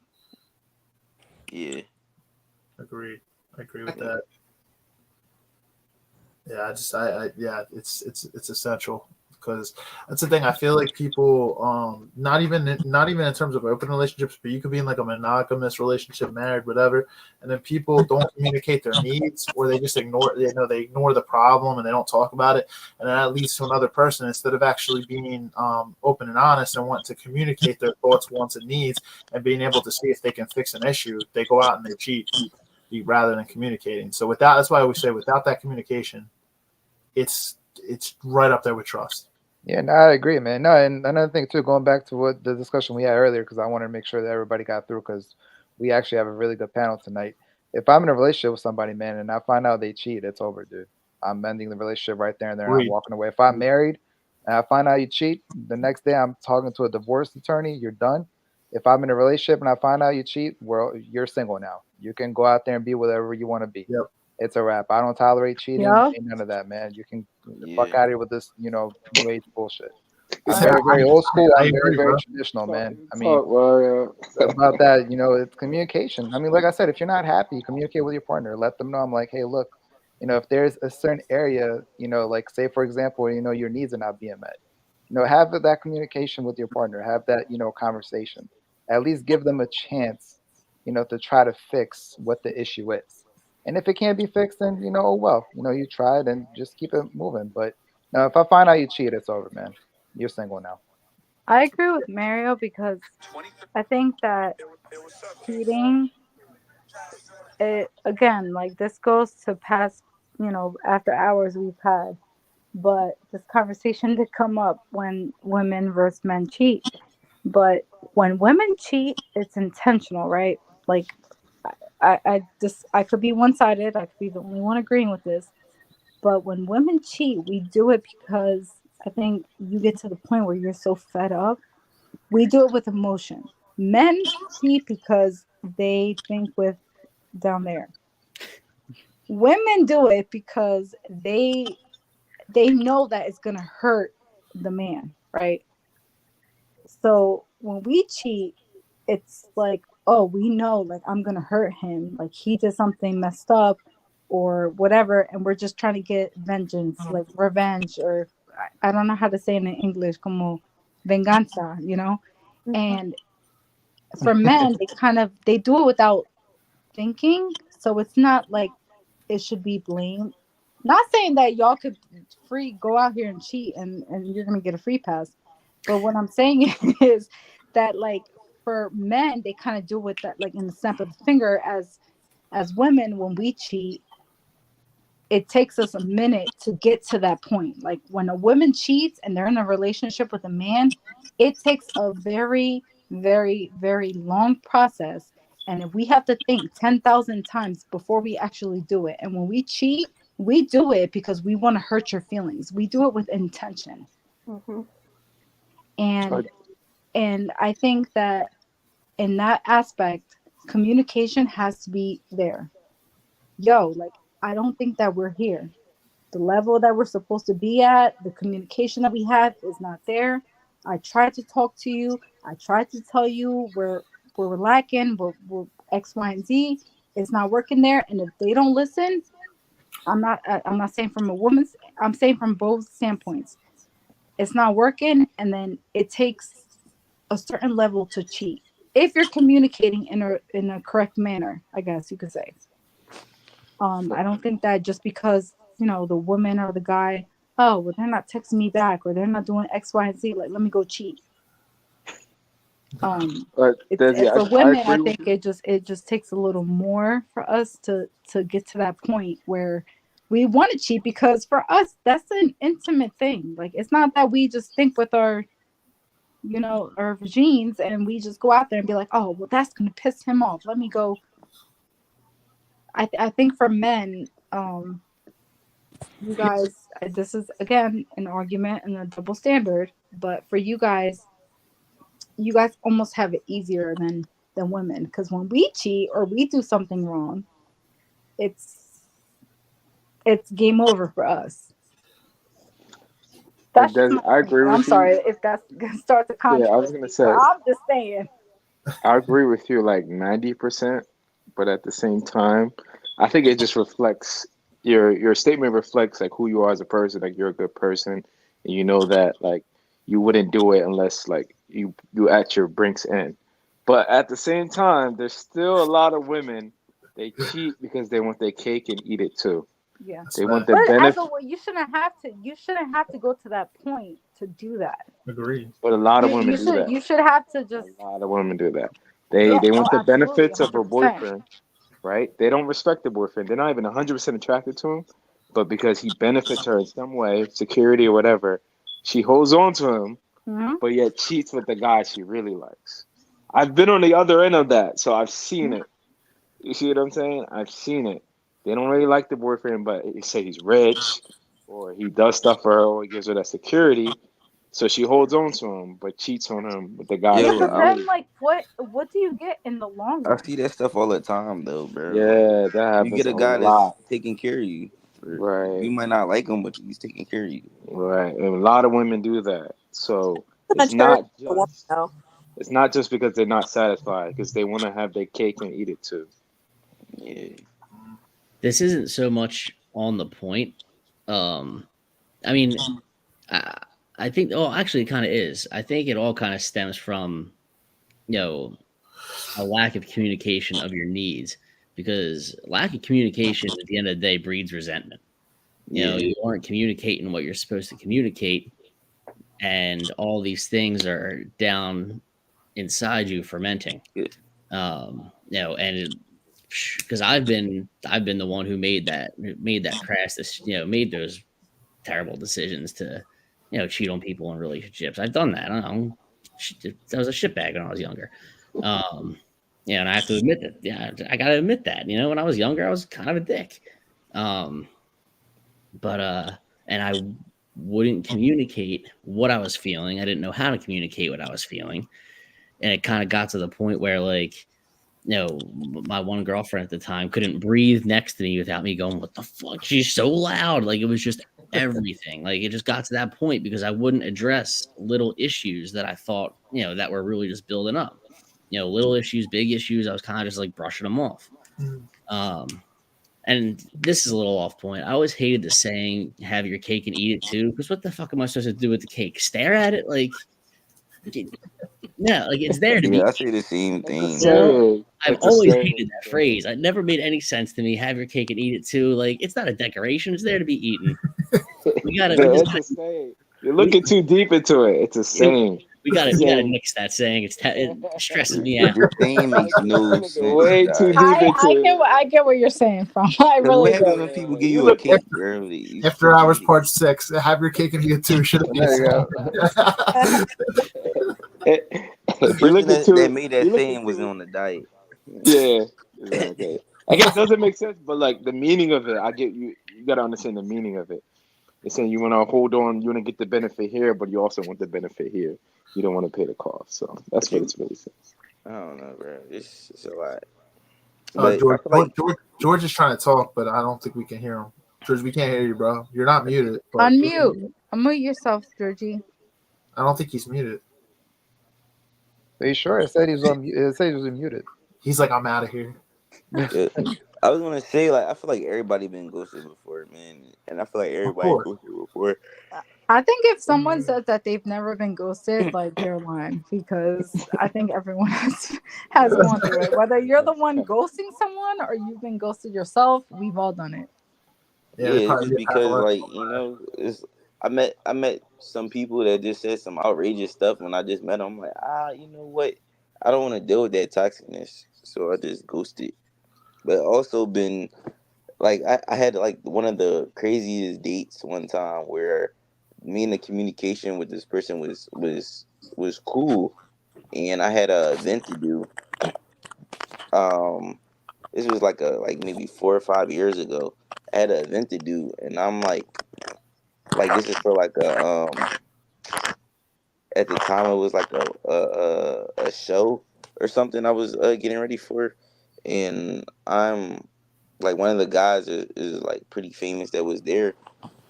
Yeah. Agreed. I agree with that. Yeah, it's essential because that's the thing. I feel like people, not even in terms of open relationships, but you could be in like a monogamous relationship, married, whatever, and then people don't communicate their needs, or they just ignore, they ignore the problem and they don't talk about it, and then that leads to another person instead of actually being open and honest and wanting to communicate their thoughts, wants, and needs, and being able to see if they can fix an issue. They go out and they cheat rather than communicating. So that's why I always say, without that communication, it's right up there with trust. Yeah, no, I agree, man. No, and another thing too, going back to what the discussion we had earlier, because I wanted to make sure that everybody got through, because we actually have a really good panel tonight. If I'm in a relationship with somebody, man, and I find out they cheat, it's over, dude. I'm ending the relationship right there and there, and I'm walking away. If I'm married and I find out you cheat, the next day I'm talking to a divorce attorney. You're done. If I'm in a relationship and I find out you cheat, well, you're single now. You can go out there and be whatever you want to be. Yep. It's a wrap. I don't tolerate cheating. Yep. Ain't none of that, man. You can Yeah. fuck out of here with this, new age bullshit. I'm Yeah, very, very old school. I I'm very, agree, very bro. traditional, man. I mean, Oh, well, about that, it's communication. I mean, like I said, if you're not happy, communicate with your partner. Let them know. I'm like, hey, look, if there's a certain area, like say for example, your needs are not being met. Have that communication with your partner. Have that, conversation. At least give them a chance, to try to fix what the issue is. And if it can't be fixed, then oh well, you tried, and just keep it moving. But no, if I find out you cheat, it's over, man. You're single now. I agree with Mario because I think that cheating, it again, like this goes to past, after hours we've had, but this conversation did come up when women versus men cheat. But when women cheat, it's intentional, right? Like I could be one sided, I could be the only one agreeing with this. But when women cheat, we do it because I think you get to the point where you're so fed up. We do it with emotion. Men cheat because they think with down there. Women do it because they know that it's gonna hurt the man, right? So when we cheat, it's like, oh, we know, like, I'm gonna hurt him, like he did something messed up or whatever, and we're just trying to get vengeance, like revenge, or I don't know how to say it in English, como venganza, And for men, they do it without thinking, so it's not like it should be blamed. Not saying that y'all could go out here and cheat and you're gonna get a free pass, but what I'm saying is that, like, for men, they kind of do it with that, like, in the snap of the finger. As women, when we cheat, it takes us a minute to get to that point. Like when a woman cheats and they're in a relationship with a man, it takes a very, very, very long process. And if we have to think 10,000 times before we actually do it. And when we cheat, we do it because we want to hurt your feelings. We do it with intention. Mm-hmm. And I think that in that aspect, communication has to be there. Like, I don't think that we're here. The level that we're supposed to be at, the communication that we have is not there. I tried to talk to you. I tried to tell you we're lacking, we're X, Y, and Z. It's not working there. And if they don't listen, I'm not saying from a woman's, I'm saying from both standpoints. It's not working, and then it takes a certain level to cheat. If you're communicating in a correct manner, I guess you could say. I don't think that just because, the woman or the guy, oh, well, they're not texting me back or they're not doing X, Y, and Z, like, let me go cheat. Desi, For I women, I agree with think it just takes a little more for us to get to that point where we want to cheat because for us that's an intimate thing. Like it's not that we just think with our our vagines and we just go out there and be like, oh well, that's gonna piss him off, let me go. I think for men, you guys, this is again an argument and a double standard, but for you guys almost have it easier than women, because when we cheat or we do something wrong, it's game over for us. That's just my I opinion. agree I'm with you. sorry if that starts a Yeah, I was gonna controversy, but say I'm just saying. I agree with you like 90%, but at the same time, I think it just reflects your statement reflects like who you are as a person. Like you're a good person, and you know that like you wouldn't do it unless like you at your brink's end. But at the same time, there's still a lot of women they cheat because they want their cake and eat it too. Yeah. They want the But as benefit, a you shouldn't have to go to that point to do that. Agreed. but a lot of You women do that. should have to A just lot of women do that. yeah, They no, want the absolutely, benefits of a 100%. boyfriend, right? They don't respect the boyfriend. They're not even 100% attracted to him, but because he benefits her in some way, security or whatever, she holds on to him, Hmm. but yet cheats with the guy she really likes. I've been on the other end of that, so I've seen it. You see what I'm saying? I've seen it. They don't really like the boyfriend, but they say he's rich, or he does stuff for her, or he gives her that security. So she holds on to him, but cheats on him with the guy Yeah, she Yo, but really. then like what do you get in the long I run? see that stuff all the time though, bro. Like Yeah, that you happens get a a guy that's lot. taking care of you. Right, You might not like him, but he's taking care of you. right. And a lot of women do that. So The maturity of the woman, though. it's not just because they're not satisfied, because they want to have their cake and eat it too. Yeah. This isn't so much on the point. I mean, I, I think. Oh, actually, it kind of is. I think it all kind of stems from you know a lack of communication of your needs, because lack of communication at the end of the day breeds resentment. Yeah. You aren't communicating what you're supposed to communicate, and all these things are down inside you fermenting. Yeah. And because I've been the one who made that crash, made those terrible decisions to cheat on people in relationships. I've done that. I don't know. I was a shitbag when I was younger. And I have to admit that. Yeah, I gotta admit that. When I was younger, I was kind of a dick. And I wouldn't communicate what I was feeling. I didn't know how to communicate what I was feeling, and it kind of got to the point where my one girlfriend at the time couldn't breathe next to me without me going, "What the fuck? She's so loud!" Like it was just everything. Like it just got to that point because I wouldn't address little issues that I thought that were really just building up. Little issues, big issues. I was kind of just like brushing them off. And this is a little off point. I always hated the saying "have your cake and eat it too," because what the fuck am I supposed to do with the cake? Stare at it? Like, no, like it's there to be. Yeah, I say the same It's a thing. saying. I've It's a always saying. hated that phrase. It never made any sense to me. Have your cake and eat it too. Like it's not a decoration; it's there to be eaten. We gotta. It's a saying. You're looking too deep into it. It's a saying. We gotta Saying. nix that saying. It stresses me out. Your saying makes no sense. Way too deep into it. I get where you're saying from. I Because what really happens do. when people give You you a look cake, bro? After Hours Part 6. Have your cake and eat it too. Should have There you go. The If you're person looking that too, made you're that looking saying was too. on the diet. Yeah. Okay. I guess it doesn't make sense, but like the meaning of it, I get you. You gotta understand the meaning of it. It's saying you want to hold on, you want to get the benefit here, but you also want the benefit here. You don't want to pay the cost. So that's what it's really saying. I don't know, bro. It's a lot. But I George, feel like George is trying to talk, but I don't think we can hear him. George, we can't hear you, bro. You're not muted. But Unmute yourself, Georgie. I don't think he's muted. Are you sure? It said he was on. It said he was muted. He's like, I'm out of here. yeah, I was gonna say like I feel like everybody been ghosted before, man, and I feel like everybody course. ghosted before. I think if someone says that they've never been ghosted, like they're lying, because I think everyone has gone through it. Whether you're the one ghosting someone or you've been ghosted yourself, we've all done it. Yeah, it's just because like it's I met some people that just said some outrageous stuff when I just met them. I'm like, you know what? I don't want to deal with that toxicness, so I just ghosted. But also been like I had like one of the craziest dates one time where me and the communication with this person was cool, and I had a event to do. Um, this was like maybe 4 or 5 years ago. I had an event to do, and I'm like this is for like a at the time it was like a show or something I was getting ready for, and I'm like one of the guys is like pretty famous that was there,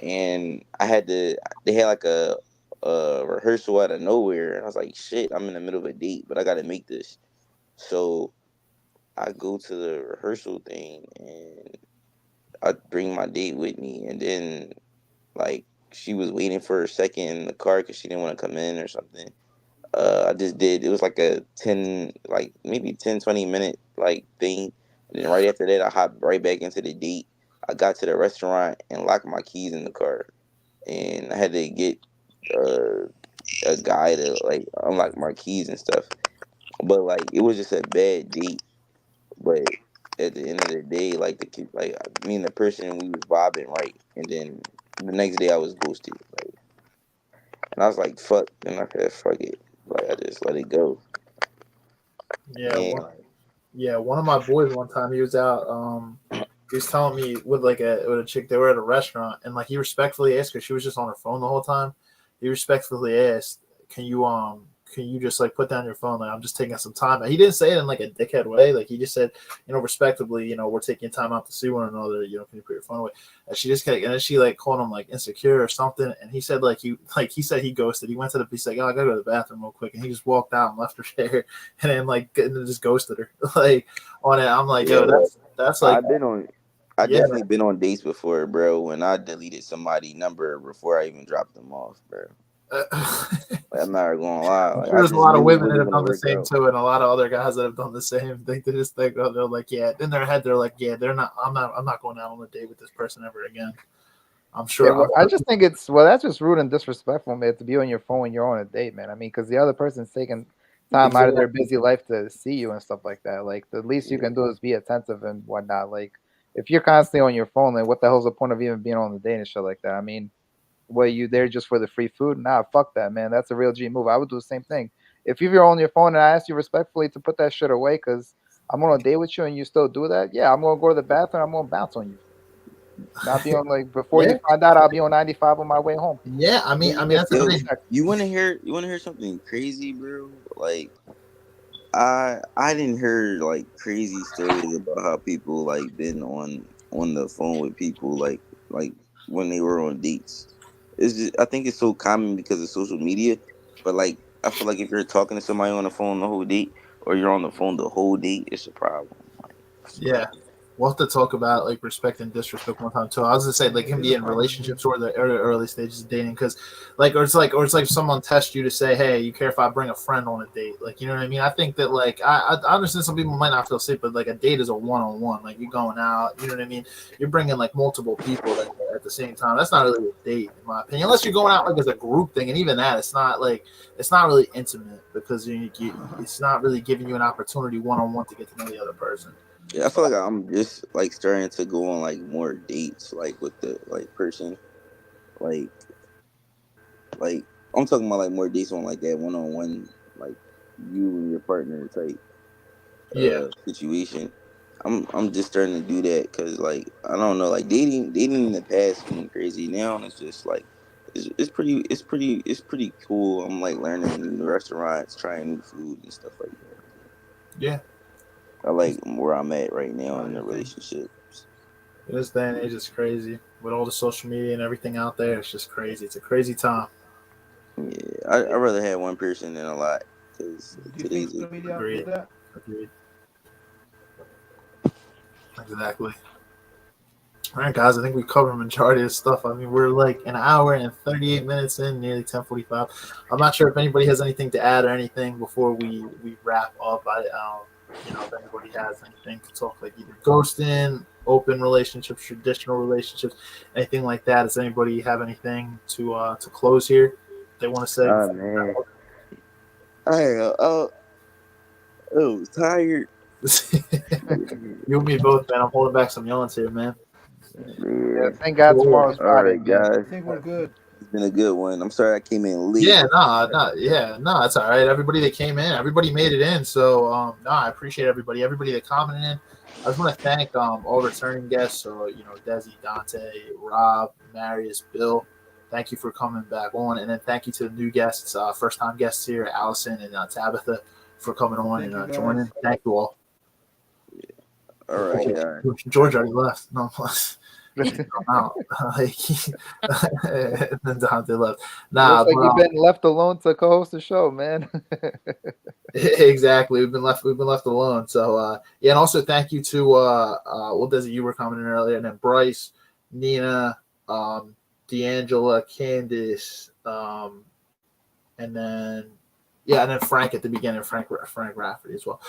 and I had to they had like a rehearsal out of nowhere, and I was like, shit, I'm in the middle of a date, but I got to make this. So I go to the rehearsal thing, and I bring my date with me, and then like she was waiting for a second in the car because she didn't want to come in or something. I just did. It was like a 10, like maybe 10, 20 minute like thing. And then right after that, I hopped right back into the date. I got to the restaurant and locked my keys in the car, and I had to get uh, a guy to like unlock my keys and stuff. But like it was just a bad date. But at the end of the day, like like me and the person we was vibing right, and then the next day I was ghosted. Like, and I was like, fuck. And I said, fuck it. Like I just let it go. Yeah, And one of my boys one time he was out. He was telling me with a chick. They were at a restaurant, and like he respectfully asked her. She was just on her phone the whole time. He respectfully asked, can you just like put down your phone? Like I'm just taking some time." And he didn't say it in like a dickhead way. Like he just said, respectably, we're taking time out to see one another. Can you put your phone away? And she just and then she like called him like insecure or something. And he said he said he ghosted. He went to he's like, oh, I gotta go to the bathroom real quick, and he just walked out and left her there, and then just ghosted her like on it. I'm like, yeah, yo, well, that's like, I've been on. I yeah. definitely been on dates before, bro. When I deleted somebody's number before I even dropped them off, bro. Like, I'm not gonna lie. I'm Like sure I there's a just lot of knew it women that wasn't have gonna done the work same out. too, and a lot of other guys that have done the same. They just think, oh, they're like, yeah. In their head, they're like, yeah, they're not. I'm not going out on a date with this person ever again. I'm Yeah, sure. well, I just think that's just rude and disrespectful, man, to be on your phone when you're on a date, man. I mean, because the other person's taking time out of their busy life to see you and stuff like that. Like, the least you Yeah. can do is be attentive and whatnot. Like, if you're constantly on your phone, then what the hell's the point of even being on the date and shit like that? I mean, were you there just for the free food? Nah, fuck that, man. That's a real G move. I would do the same thing. If you're on your phone and I ask you respectfully to put that shit away because I'm on a date with you and you still do that, yeah, I'm gonna go to the bathroom. I'm gonna bounce on you. I'll be on like before Yeah, you find out, I'll be on 95 on my way home. yeah. I mean, You that's just the send Yo, me a thing. text. you wanna hear something crazy, bro? Like I didn't hear like crazy stories about how people like been on the phone with people like when they were on dates. It's just I think it's so common because of social media, but like I feel like if you're talking to somebody on the phone the whole date or you're on the phone the whole date, it's a problem. Like, I Yeah. swear. We'll have to talk about like respect and disrespect one time too. I was gonna say like can be in relationships or the early stages of dating because or it's like someone tests you to say, hey, you care if I bring a friend on a date? Like you know what I mean? I think that like I understand some people might not feel safe, but like a date is a one on one. Like you're going out, you know what I mean? You're bringing like multiple people at the same time. That's not really a date in my opinion, unless you're going out like as a group thing, and even that it's not really intimate because it's not really giving you an opportunity one on one to get to know the other person. Yeah, I feel like I'm just like starting to go on like more dates like with the like person like like I'm talking about like more dates on like that one on one like you and your partner type Yeah. situation. I'm just starting to do that because like I don't know like dating in the past been crazy now and it's just like it's pretty cool. I'm like learning new restaurants, trying new food and stuff like that. Yeah. I like where I'm at right now in the relationship. This day and age is crazy with all the social media and everything out there. It's just crazy. It's a crazy time. Yeah, I rather have one person than a lot because today's Agreed. Agreed. Exactly. All right, guys. I think we covered the majority of stuff. I mean, we're like an hour and 38 minutes in, nearly 10:45. I'm not sure if anybody has anything to add or anything before we wrap up. If anybody has anything to talk, like either ghosting, open relationships, traditional relationships, anything like that. Does anybody have anything to close here? They want to say oh before we man, wrap I was tired. up? You and me both, man. I'm holding back some yawns here, man. Yeah. Thank God Cool. tomorrow's All Friday, right, man. I guys. think we're good. It's been a good one. I'm sorry I came in late. Yeah, no, that's all right. Everybody that came in, everybody made it in. So, no, I appreciate everybody that commented in. I just want to thank all returning guests. So, Desi, Dante, Rob, Marius, Bill. Thank you for coming back on, and then thank you to the new guests, first time guests here, Allison and Tabitha, for coming on Thank you, and guys. joining. Thank you all. All right, guys. George already left. No, come out. Like, and then Dante left. Nah, Looks like but, you've been left alone to co-host the show, man. exactly. We've been left alone. So yeah, and also thank you to well, Desi, you were commenting earlier, and then Bryce, Nina, D'Angela, Candice, and then Frank at the beginning, Frank Rafferty as well.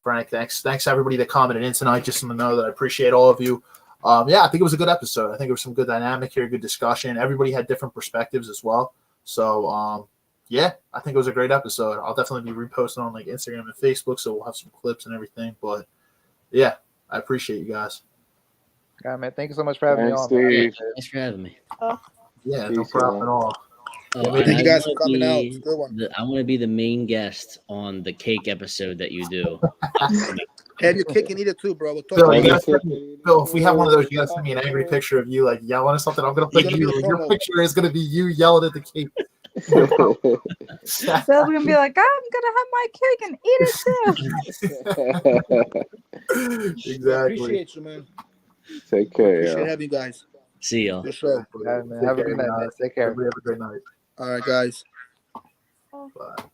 Frank, thanks everybody that commented in tonight. Just to know that I appreciate all of you. Yeah, I think it was a good episode. I think there was some good dynamic here, good discussion. Everybody had different perspectives as well. So yeah, I think it was a great episode. I'll definitely be reposting on like Instagram and Facebook, so we'll have some clips and everything. But yeah, I appreciate you guys. Yeah, man. Thank you so much for having me Thanks, on, man. Steve. Thanks for having me. Yeah, no Peace, problem y'all. at all. Oh, Yeah, and Thank I you guys wanna for coming out. be It's a good one. I want to be the main guest on the cake episode that you do. Have your cake and eat it too, bro. We'll talk Bill, about you it. gotta send me, Bill, if we have one of those, you gotta send me an angry picture of you like yelling or something. I'm gonna put It's gonna be you. the Your promo. picture is gonna be you yelling at the cake. Bill's gonna be like, I'm gonna have my cake and eat it too. Exactly. Appreciate you, man. Take care, Appreciate y'all. having you guys. See y'all. Good show. Yeah, man. Take Have a care, good night, man. guys. Take care. Everybody have a great night. All right, guys. Bye.